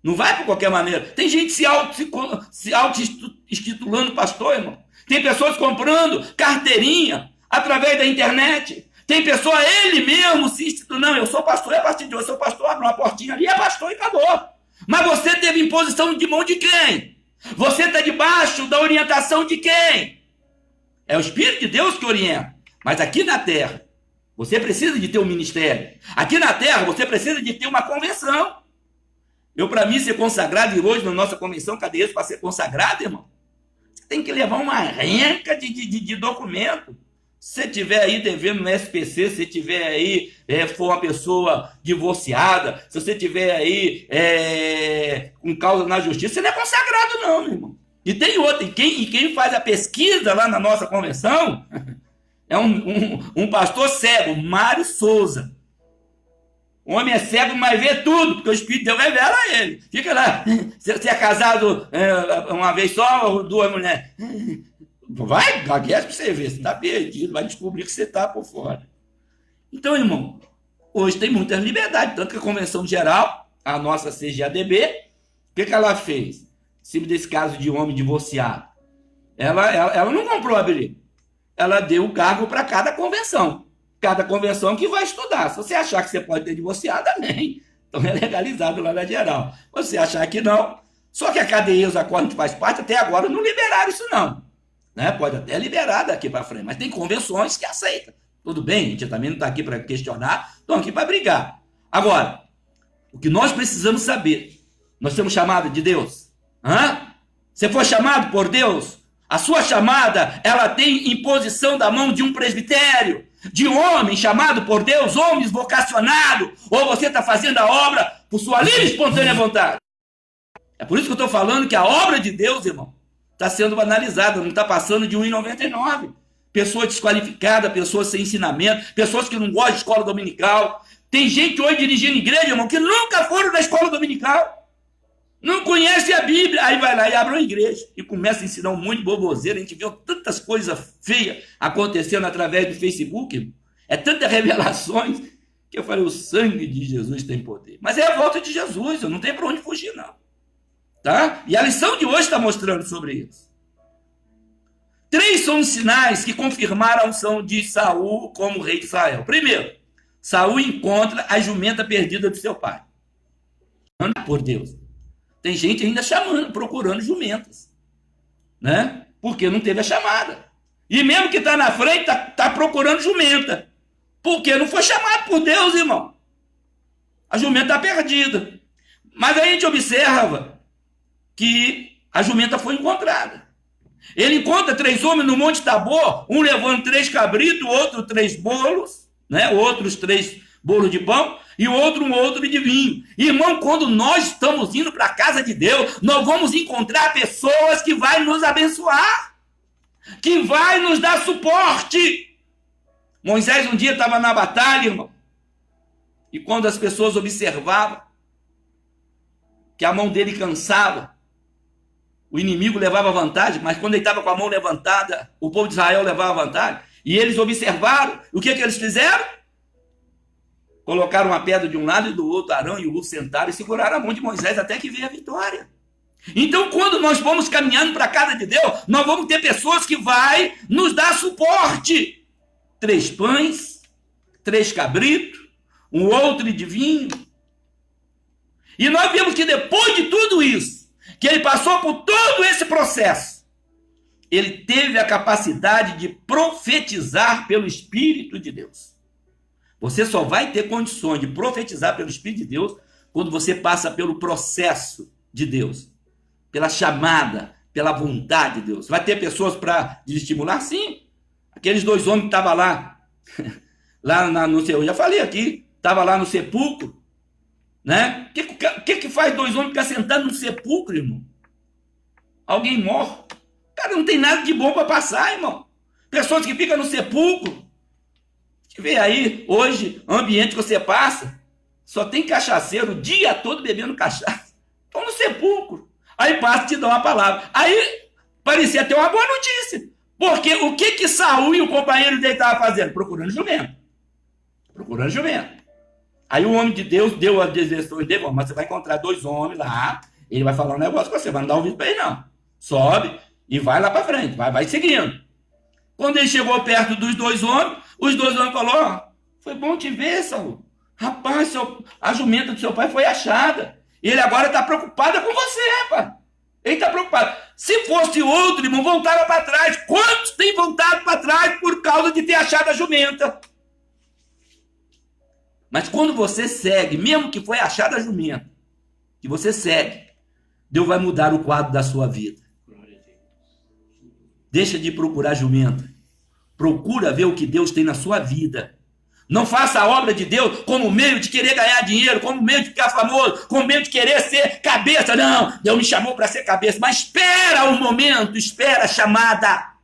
Não vai por qualquer maneira. Tem gente se auto-institulando pastor, irmão. Tem pessoas comprando carteirinha através da internet. Tem pessoa, ele mesmo se institui. Não, eu sou pastor, é a partir de hoje eu sou pastor, abre uma portinha ali, é pastor e acabou. Mas você teve imposição de mão de quem? Você está debaixo da orientação de quem? É o Espírito de Deus que orienta. Mas aqui na terra, você precisa de ter um ministério. Aqui na terra, você precisa de ter uma convenção. Para mim, ser consagrado, e hoje na nossa convenção, cadê isso para ser consagrado, irmão? Você tem que levar uma renca de documento. Se você estiver aí devendo no SPC, se você estiver aí, for uma pessoa divorciada, se você estiver aí com causa na justiça, você não é consagrado não, meu irmão. E tem outro, e quem faz a pesquisa lá na nossa convenção é um pastor cego, Mário Souza. O homem é cego, mas vê tudo, porque o Espírito de Deus revela a ele. Fica lá, você é casado uma vez só ou duas mulheres? Vai, gagueja para você ver, você está perdido, vai descobrir que você está por fora. Então, irmão, hoje tem muita liberdade, tanto que a Convenção Geral, a nossa CGADB, o que ela fez? Se desse caso de homem divorciado, ela não comprou a briga, ela deu o cargo para cada convenção que vai estudar. Se você achar que você pode ter divorciado, amém. Então é legalizado lá na geral. Se você achar que não, só que a KDE, a qual a gente faz parte, até agora não liberaram isso não. Né? Pode até liberar daqui para frente, mas tem convenções que aceitam. Tudo bem, a gente também não está aqui para questionar, estão aqui para brigar. Agora, o que nós precisamos saber, nós temos chamado de Deus. Você foi chamado por Deus? A sua chamada, ela tem imposição da mão de um presbitério, de homem chamado por Deus, homens vocacionados, ou você está fazendo a obra por sua livre e espontânea vontade? É por isso que eu estou falando que a obra de Deus, irmão, está sendo banalizada, não está passando de 1,99. Pessoa desqualificada, pessoas sem ensinamento, pessoas que não gostam de escola dominical. Tem gente hoje dirigindo igreja, irmão, que nunca foram na escola dominical. Não conhece a Bíblia. Aí vai lá e abre uma igreja e começa a ensinar um monte de boboseira. A gente viu tantas coisas feias acontecendo através do Facebook, irmão. É tantas revelações que eu falei, o sangue de Jesus tem poder. Mas é a volta de Jesus, não tem para onde fugir, não. Tá? E a lição de hoje está mostrando sobre isso. 3 são os sinais que confirmaram a unção de Saul como rei de Israel. Primeiro, Saul encontra a jumenta perdida do seu pai. Por Deus. Tem gente ainda procurando jumentas, né? Porque não teve a chamada. E mesmo que está na frente, tá procurando jumenta. Porque não foi chamado por Deus, irmão. A jumenta está perdida. Mas aí a gente observa que a jumenta foi encontrada. Ele encontra 3 homens no Monte Tabor, um levando 3 cabritos, outro 3 bolos, né? Outros 3 bolos de pão, e um outro de vinho. Irmão, quando nós estamos indo para a casa de Deus, nós vamos encontrar pessoas que vai nos abençoar, que vai nos dar suporte. Moisés um dia estava na batalha, irmão, e quando as pessoas observavam que a mão dele cansava, o inimigo levava vantagem, mas quando ele estava com a mão levantada, o povo de Israel levava vantagem. E eles observaram, o que eles fizeram? Colocaram uma pedra de um lado e do outro, Arão e Hur sentaram e seguraram a mão de Moisés até que veio a vitória. Então, quando nós vamos caminhando para a casa de Deus, nós vamos ter pessoas que vai nos dar suporte. 3 pães, 3 cabritos, um outro de vinho. E nós vemos que depois de tudo isso, que ele passou por todo esse processo, ele teve a capacidade de profetizar pelo Espírito de Deus. Você só vai ter condições de profetizar pelo Espírito de Deus quando você passa pelo processo de Deus, pela chamada, pela vontade de Deus. Vai ter pessoas para estimular? Sim. Aqueles 2 homens que estavam lá, eu já falei aqui, estavam lá no sepulcro, né? O que faz 2 homens ficar sentados no sepulcro, irmão? Alguém morre. Cara, não tem nada de bom para passar, irmão. Pessoas que ficam no sepulcro. Você vê aí, hoje, o ambiente que você passa, só tem cachaceiro o dia todo bebendo cachaça. Estão no sepulcro. Aí passa e te dá uma palavra. Aí parecia ter uma boa notícia. Porque o que Saul e o companheiro dele estavam fazendo? Procurando jumento. Procurando jumento. Aí o homem de Deus deu as direções dele, mas você vai encontrar 2 homens lá, ele vai falar um negócio com você, vai não dar ouvido para ele não. Sobe e vai lá para frente, vai seguindo. Quando ele chegou perto dos 2 homens, os 2 homens falaram, foi bom te ver, Saul. Rapaz, a jumenta do seu pai foi achada. E ele agora está preocupado com você, rapaz. Ele está preocupado. Se fosse outro, irmão, voltava para trás. Quantos têm voltado para trás por causa de ter achado a jumenta? Mas quando você segue, mesmo que foi achada a jumenta, que você segue, Deus vai mudar o quadro da sua vida. Deixa de procurar jumenta. Procura ver o que Deus tem na sua vida. Não faça a obra de Deus como meio de querer ganhar dinheiro, como meio de ficar famoso, como meio de querer ser cabeça. Não, Deus me chamou para ser cabeça. Mas espera um momento, espera a chamada.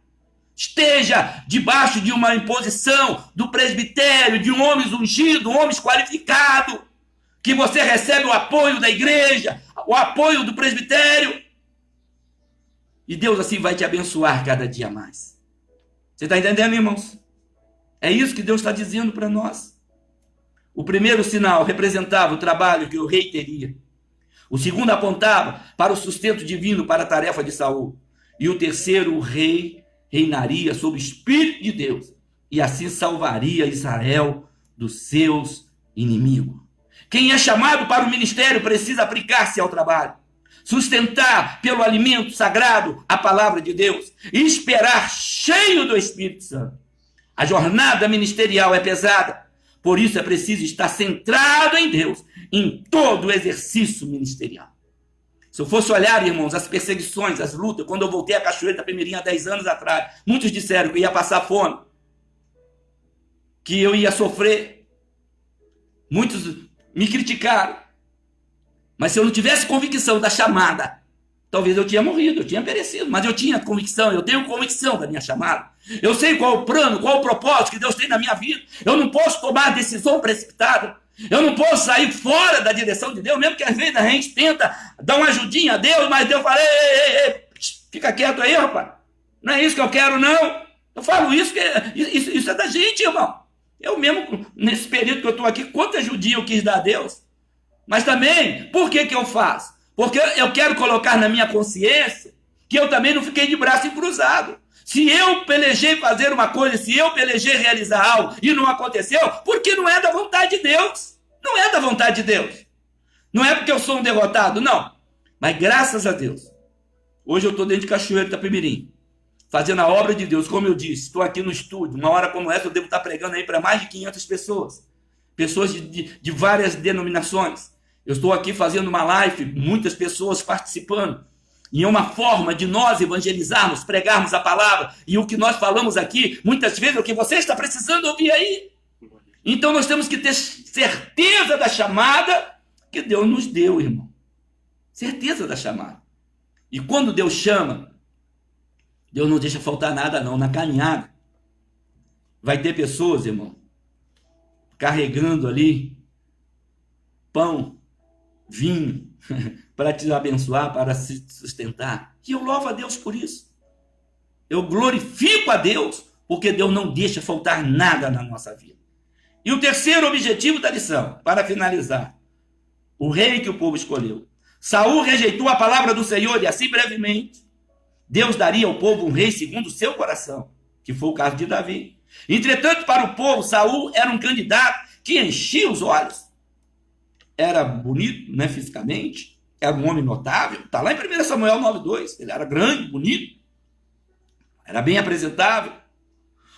Esteja debaixo de uma imposição do presbitério, de um homem ungido, um homem qualificado, que você recebe o apoio da igreja, o apoio do presbitério. E Deus assim vai te abençoar cada dia mais. Você está entendendo, irmãos? É isso que Deus está dizendo para nós. O primeiro sinal representava o trabalho que o rei teria. O segundo apontava para o sustento divino para a tarefa de Saul. E o terceiro, o rei reinaria sob o Espírito de Deus e assim salvaria Israel dos seus inimigos. Quem é chamado para o ministério precisa aplicar-se ao trabalho, sustentar pelo alimento sagrado a palavra de Deus e esperar cheio do Espírito Santo. A jornada ministerial é pesada, por isso é preciso estar centrado em Deus em todo o exercício ministerial. Se eu fosse olhar, irmãos, as perseguições, as lutas, quando eu voltei à Cachoeira da Palmeirinha há 10 anos atrás, muitos disseram que eu ia passar fome, que eu ia sofrer. Muitos me criticaram. Mas se eu não tivesse convicção da chamada, talvez eu tinha morrido, eu tinha perecido. Mas eu tinha convicção, eu tenho convicção da minha chamada. Eu sei qual o plano, qual o propósito que Deus tem na minha vida. Eu não posso tomar decisão precipitada. Eu não posso sair fora da direção de Deus, mesmo que às vezes a gente tenta dar uma ajudinha a Deus, mas Deus fala, ei, fica quieto aí, rapaz. Não é isso que eu quero, não. Eu falo isso, isso é da gente, irmão. Eu mesmo, nesse período que eu estou aqui, quanta ajudinha eu quis dar a Deus. Mas também, por que eu faço? Porque eu quero colocar na minha consciência que eu também não fiquei de braço cruzado. Se eu pelejei fazer uma coisa, se eu pelejei realizar algo e não aconteceu, porque não é da vontade de Deus. Não é da vontade de Deus. Não é porque eu sou um derrotado, não. Mas graças a Deus, hoje eu estou dentro de Cachoeira da Palmeirinha, fazendo a obra de Deus, como eu disse, estou aqui no estúdio, uma hora como essa eu devo estar pregando aí para mais de 500 pessoas. Pessoas de várias denominações. Eu estou aqui fazendo uma live, muitas pessoas participando. E é uma forma de nós evangelizarmos, pregarmos a palavra. E o que nós falamos aqui, muitas vezes, é o que você está precisando ouvir aí. Então nós temos que ter certeza da chamada que Deus nos deu, irmão. Certeza da chamada. E quando Deus chama, Deus não deixa faltar nada não, na caminhada. Vai ter pessoas, irmão, carregando ali pão, vinho, para te abençoar, para se sustentar. E eu louvo a Deus por isso. Eu glorifico a Deus, porque Deus não deixa faltar nada na nossa vida. E o terceiro objetivo da lição, para finalizar, o rei que o povo escolheu. Saul rejeitou a palavra do Senhor e assim brevemente Deus daria ao povo um rei segundo o seu coração, que foi o caso de Davi. Entretanto, para o povo, Saul era um candidato que enchia os olhos. Era bonito, né, fisicamente, era um homem notável. Está lá em 1 Samuel 9:2. Ele era grande, bonito, era bem apresentável.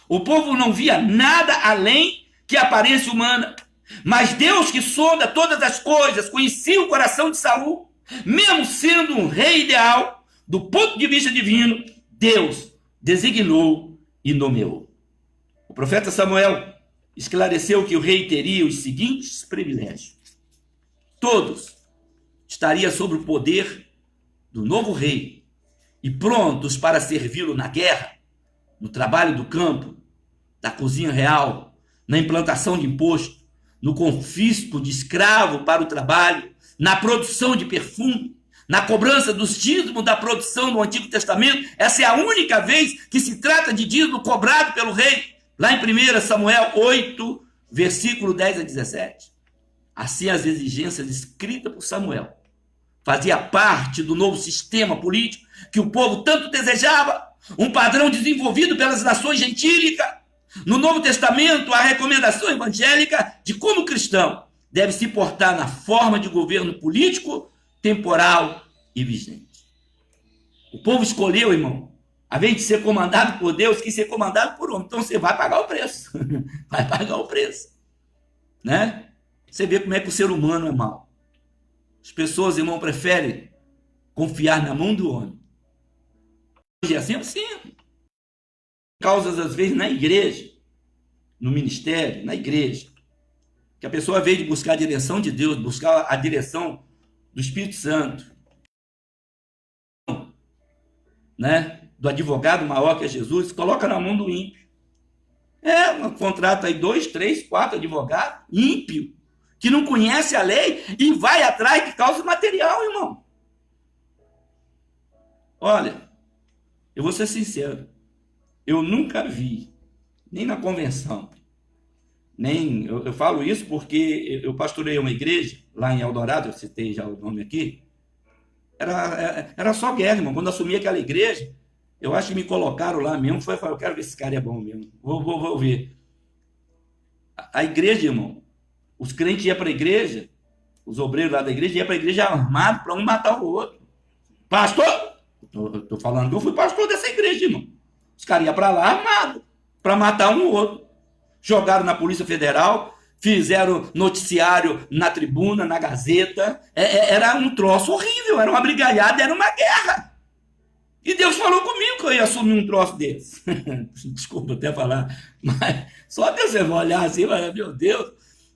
O povo não via nada além que a aparência humana. Mas Deus, que sonda todas as coisas, conhecia o coração de Saul. Mesmo sendo um rei ideal, do ponto de vista divino, Deus designou e nomeou. O profeta Samuel esclareceu que o rei teria os seguintes privilégios. Todos estariam sob o poder do novo rei e prontos para servi-lo na guerra, no trabalho do campo, da cozinha real, na implantação de imposto, no confisco de escravo para o trabalho, na produção de perfume, na cobrança dos dízimos da produção no Antigo Testamento. Essa é a única vez que se trata de dízimo cobrado pelo rei, lá em 1 Samuel 8, versículo 10 a 17. Assim, as exigências escritas por Samuel fazia parte do novo sistema político que o povo tanto desejava, um padrão desenvolvido pelas nações gentílicas. No Novo Testamento, a recomendação evangélica de como o cristão deve se portar na forma de governo político, temporal e vigente. O povo escolheu, irmão, a vez de ser comandado por Deus, quis ser comandado por homem. Então você vai pagar o preço. Vai pagar o preço. Né? Você vê como é que o ser humano é mau. As pessoas, irmão, preferem confiar na mão do homem. Hoje é sempre assim. Causas, às vezes, na igreja, no ministério, na igreja, que a pessoa, ao invés de buscar a direção de Deus, buscar a direção do Espírito Santo, né, do advogado maior que é Jesus, coloca na mão do ímpio. Contrata aí 2, 3, 4 advogados, ímpio, que não conhece a lei e vai atrás de causa material, irmão. Olha, eu vou ser sincero, eu nunca vi, nem na convenção, eu falo isso porque eu pastorei uma igreja lá em Eldorado, eu citei já o nome aqui, era só guerra, irmão. Quando eu assumi aquela igreja, eu acho que me colocaram lá mesmo, eu quero ver se esse cara é bom mesmo, vou ver. A igreja, irmão, os crentes iam para a igreja, os obreiros lá da igreja iam para a igreja armados para um matar o outro. Pastor, estou falando que eu fui pastor dessa igreja, irmão. Os caras iam para lá armados, para matar um ou outro. Jogaram na Polícia Federal, fizeram noticiário na tribuna, na Gazeta. Era um troço horrível, era uma brigalhada, era uma guerra. E Deus falou comigo que eu ia assumir um troço desse. Desculpa até falar, mas só Deus vai olhar assim, mas, meu Deus.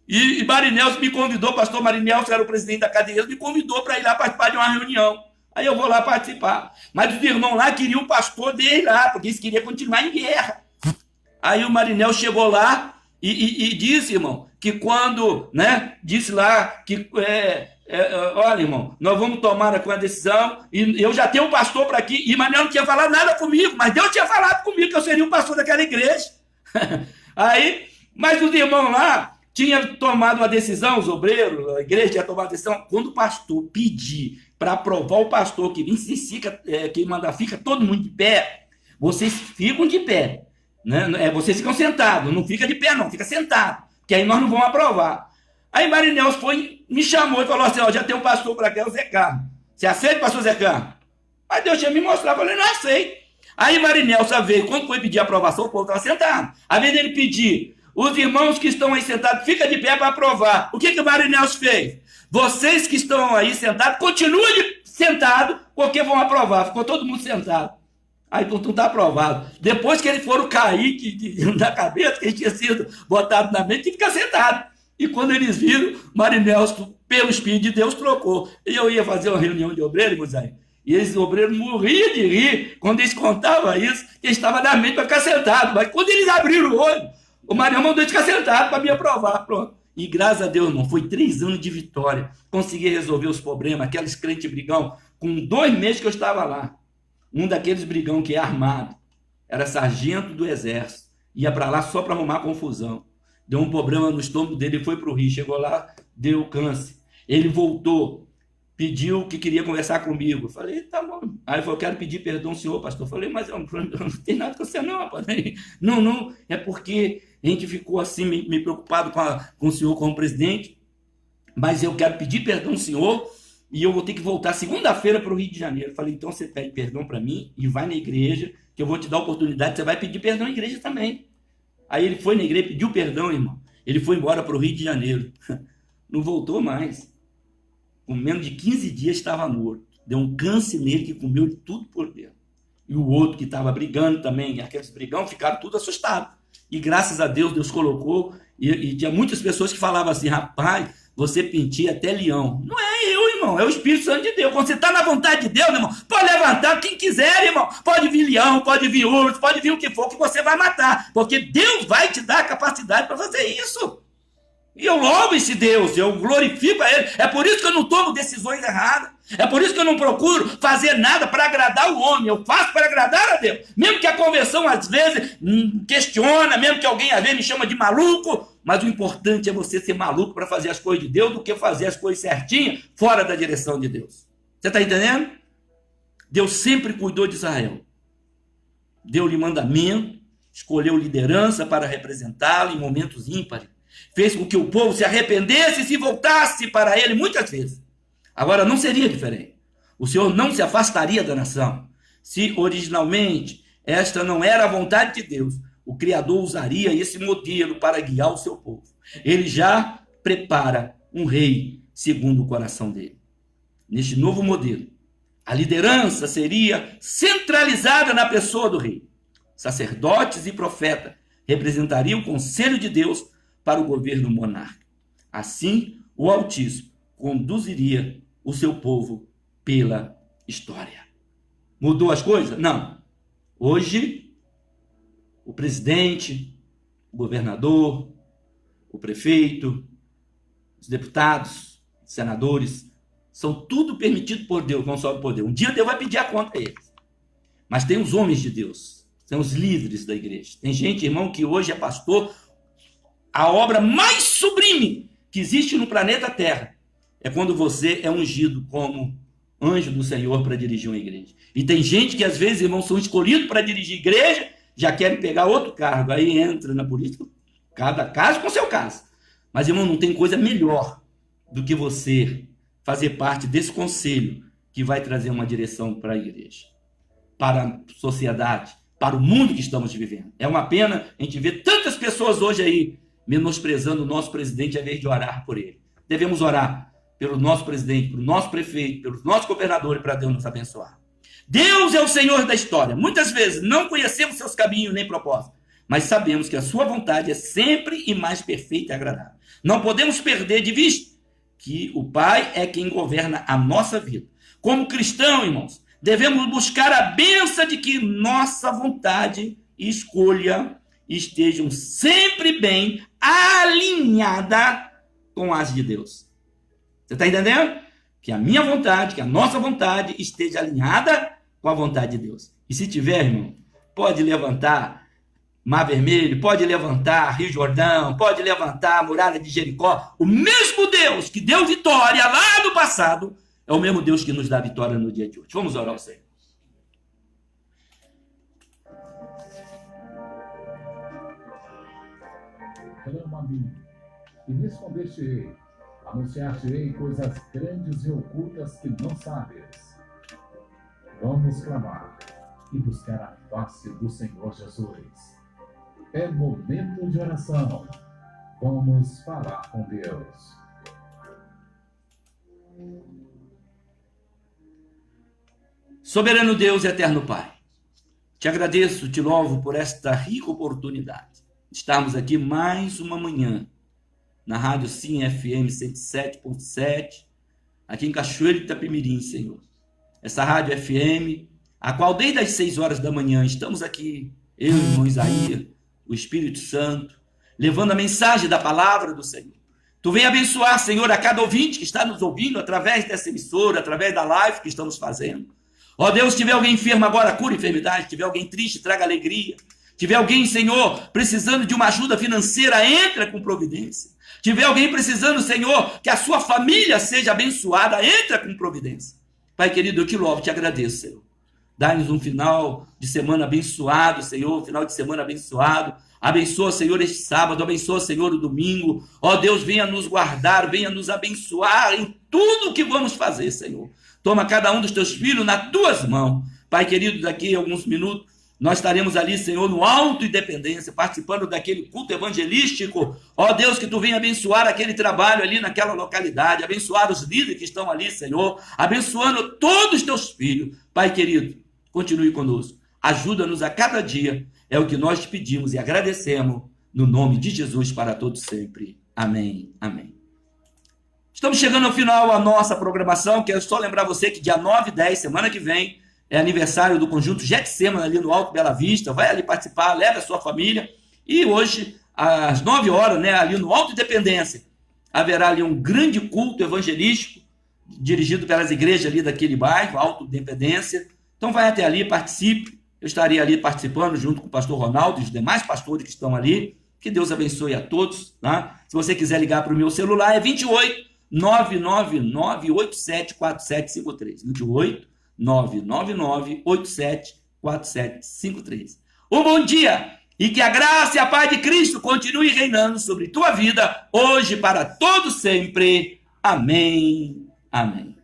E Marinelso me convidou, pastor Marinelso era o presidente da cadeia, me convidou para ir lá participar de uma reunião. Aí eu vou lá participar. Mas os irmãos lá queriam o pastor dele lá, porque eles queriam continuar em guerra. Aí o Marinel chegou lá e disse, irmão, que quando, né, disse lá que, olha, irmão, nós vamos tomar uma decisão, e eu já tenho um pastor para aqui, e Marinel não tinha falado nada comigo, mas Deus tinha falado comigo que eu seria o pastor daquela igreja. Aí, mas os irmãos lá tinham tomado uma decisão, os obreiros, a igreja tinha tomado uma decisão, quando o pastor pedir para aprovar o pastor que quem manda fica todo mundo de pé, vocês ficam de pé. Né? Vocês ficam sentados, não fica de pé não, fica sentado, que aí nós não vamos aprovar. Aí Marinelso me chamou e falou assim, já tem um pastor para cá, o Zé Carlos. Você aceita, pastor Zé Carlos? Aí Deus tinha me mostrado, eu falei, não aceito. Aí Marinelso veio, quando foi pedir aprovação, o povo estava sentado. Ao invés dele pedir, os irmãos que estão aí sentados, fica de pé para aprovar. O que o Marinelso fez? Vocês que estão aí sentados, continuem sentados, porque vão aprovar. Ficou todo mundo sentado. Aí tudo está aprovado. Depois que eles foram cair na cabeça, que eles tinham sido botados na mente, tinha que ficar sentado. E quando eles viram, Marinelso, pelo Espírito de Deus, trocou. E eu ia fazer uma reunião de obreiros, Moisés, e esses obreiros morriam de rir quando eles contavam isso, que eles estavam na mente para ficar sentado. Mas quando eles abriram o olho, o Marinel mandou eles ficar sentado para me aprovar. Pronto. E graças a Deus, irmão, foi 3 anos de vitória. Consegui resolver os problemas, aqueles crentes brigão, com 2 meses que eu estava lá. Um daqueles brigão que é armado, era sargento do exército, ia para lá só para arrumar confusão. deu um problema no estômago dele, foi para o Rio, chegou lá, deu câncer. Ele voltou, pediu que queria conversar comigo. Eu falei, tá bom. Aí ele falou, eu quero pedir perdão ao senhor, pastor. Eu falei, mas eu não tenho nada com você não, rapaz. Não, é porque a gente ficou assim, me preocupado com o senhor como presidente, mas eu quero pedir perdão ao senhor e eu vou ter que voltar segunda-feira para o Rio de Janeiro. Eu falei, então você pede perdão para mim e vai na igreja, que eu vou te dar a oportunidade, você vai pedir perdão à igreja também. Aí ele foi na igreja, pediu perdão, irmão. Ele foi embora para o Rio de Janeiro. Não voltou mais. Com menos de 15 dias estava morto. Deu um câncer nele que comeu ele tudo por dentro. E o outro que estava brigando também, aqueles brigão, ficaram tudo assustados. E graças a Deus, Deus colocou, e tinha muitas pessoas que falavam assim, rapaz, você pentia até leão. Não é eu, irmão, é o Espírito Santo de Deus. Quando você está na vontade de Deus, irmão, pode levantar quem quiser, irmão. Pode vir leão, pode vir urso, pode vir o que for que você vai matar. Porque Deus vai te dar a capacidade para fazer isso. E eu louvo esse Deus, eu glorifico a Ele. É por isso que eu não tomo decisões erradas. É por isso que eu não procuro fazer nada para agradar o homem. Eu faço para agradar a Deus. Mesmo que a conversão às vezes questiona, mesmo que alguém às vezes me chama de maluco. Mas o importante é você ser maluco para fazer as coisas de Deus do que fazer as coisas certinhas fora da direção de Deus. Você está entendendo? Deus sempre cuidou de Israel. Deu-lhe mandamento, escolheu liderança para representá-lo em momentos ímpares. Fez com que o povo se arrependesse e se voltasse para ele muitas vezes. Agora não seria diferente. O Senhor não se afastaria da nação. Se originalmente esta não era a vontade de Deus, o Criador usaria esse modelo para guiar o seu povo. Ele já prepara um rei segundo o coração dele. Neste novo modelo, a liderança seria centralizada na pessoa do rei. Sacerdotes e profetas representariam o conselho de Deus para o governo monárquico. Assim, o Altíssimo conduziria o seu povo pela história. Mudou as coisas? Não. Hoje, o presidente, o governador, o prefeito, os deputados, os senadores, são tudo permitido por Deus, não só por Deus. Um dia Deus vai pedir a conta a eles. Mas tem os homens de Deus, tem os líderes da igreja. Tem gente, irmão, que hoje é pastor. A obra mais sublime que existe no planeta Terra é quando você é ungido como anjo do Senhor para dirigir uma igreja. E tem gente que às vezes, irmãos, são escolhidos para dirigir igreja, já querem pegar outro cargo, aí entra na política, cada caso com seu caso. Mas, irmão, não tem coisa melhor do que você fazer parte desse conselho que vai trazer uma direção para a igreja, para a sociedade, para o mundo que estamos vivendo. É uma pena a gente ver tantas pessoas hoje aí menosprezando o nosso presidente ao invés de orar por ele. Devemos orar pelo nosso presidente, pelo nosso prefeito, pelos nossos governadores, para Deus nos abençoar. Deus é o Senhor da história. Muitas vezes não conhecemos seus caminhos nem propósitos, mas sabemos que a sua vontade é sempre e mais perfeita e agradável. Não podemos perder de vista que o Pai é quem governa a nossa vida. Como cristão, irmãos, devemos buscar a bênção de que nossa vontade e escolha estejam sempre bem alinhada com as de Deus. Você está entendendo? Que a minha vontade, que a nossa vontade esteja alinhada com a vontade de Deus. E se tiver, irmão, pode levantar Mar Vermelho, pode levantar Rio Jordão, pode levantar a muralha de Jericó. O mesmo Deus que deu vitória lá no passado é o mesmo Deus que nos dá vitória no dia de hoje. Vamos orar ao Senhor. Clama a mim, e responder-te-ei, anunciar-te-ei coisas grandes e ocultas que não sabes. Vamos clamar e buscar a face do Senhor Jesus. É momento de oração. Vamos falar com Deus. Soberano Deus e eterno Pai, te agradeço, te louvo por esta rica oportunidade. Estarmos aqui mais uma manhã na Rádio Sim FM 107.7, aqui em Cachoeiro de Itapemirim, Senhor. Essa Rádio FM, a qual desde as 6 horas da manhã estamos aqui, eu e o irmão Isaías, o Espírito Santo, levando a mensagem da palavra do Senhor. Tu vem abençoar, Senhor, a cada ouvinte que está nos ouvindo através dessa emissora, através da live que estamos fazendo. Ó Deus, se tiver alguém enfermo agora, cura a enfermidade. Se tiver alguém triste, traga alegria. Se Tiver alguém, Senhor, precisando de uma ajuda financeira, entra com providência. Tiver alguém precisando, Senhor, que a sua família seja abençoada, entra com providência. Pai querido, eu te louvo, te agradeço, Senhor. Dá-nos um final de semana abençoado, Senhor, um final de semana abençoado. Abençoa, Senhor, este sábado, abençoa, Senhor, o domingo. Ó Deus, venha nos guardar, venha nos abençoar em tudo o que vamos fazer, Senhor. Toma cada um dos teus filhos nas tuas mãos. Pai querido, daqui a alguns minutos, nós estaremos ali, Senhor, no Alto Independência, participando daquele culto evangelístico. Ó Deus, que tu venha abençoar aquele trabalho ali naquela localidade, abençoar os líderes que estão ali, Senhor, abençoando todos os teus filhos. Pai querido, continue conosco. Ajuda-nos a cada dia. É o que nós te pedimos e agradecemos no nome de Jesus para todos sempre. Amém. Amém. Estamos chegando ao final da nossa programação. Quero só lembrar você que dia 9 e 10, semana que vem, é aniversário do conjunto Getsemane ali no Alto Bela Vista. Vai ali participar, leve a sua família. E hoje, às 9 horas, né, ali no Alto Independência, haverá ali um grande culto evangelístico dirigido pelas igrejas ali daquele bairro, Alto Independência. Então vai até ali, participe. Eu estarei ali participando junto com o pastor Ronaldo e os demais pastores que estão ali. Que Deus abençoe a todos. Tá? Se você quiser ligar para o meu celular, é 28 999 874753. 28 999 874753. Um bom dia e que a graça e a paz de Cristo continue reinando sobre tua vida, hoje para todo sempre. Amém. Amém.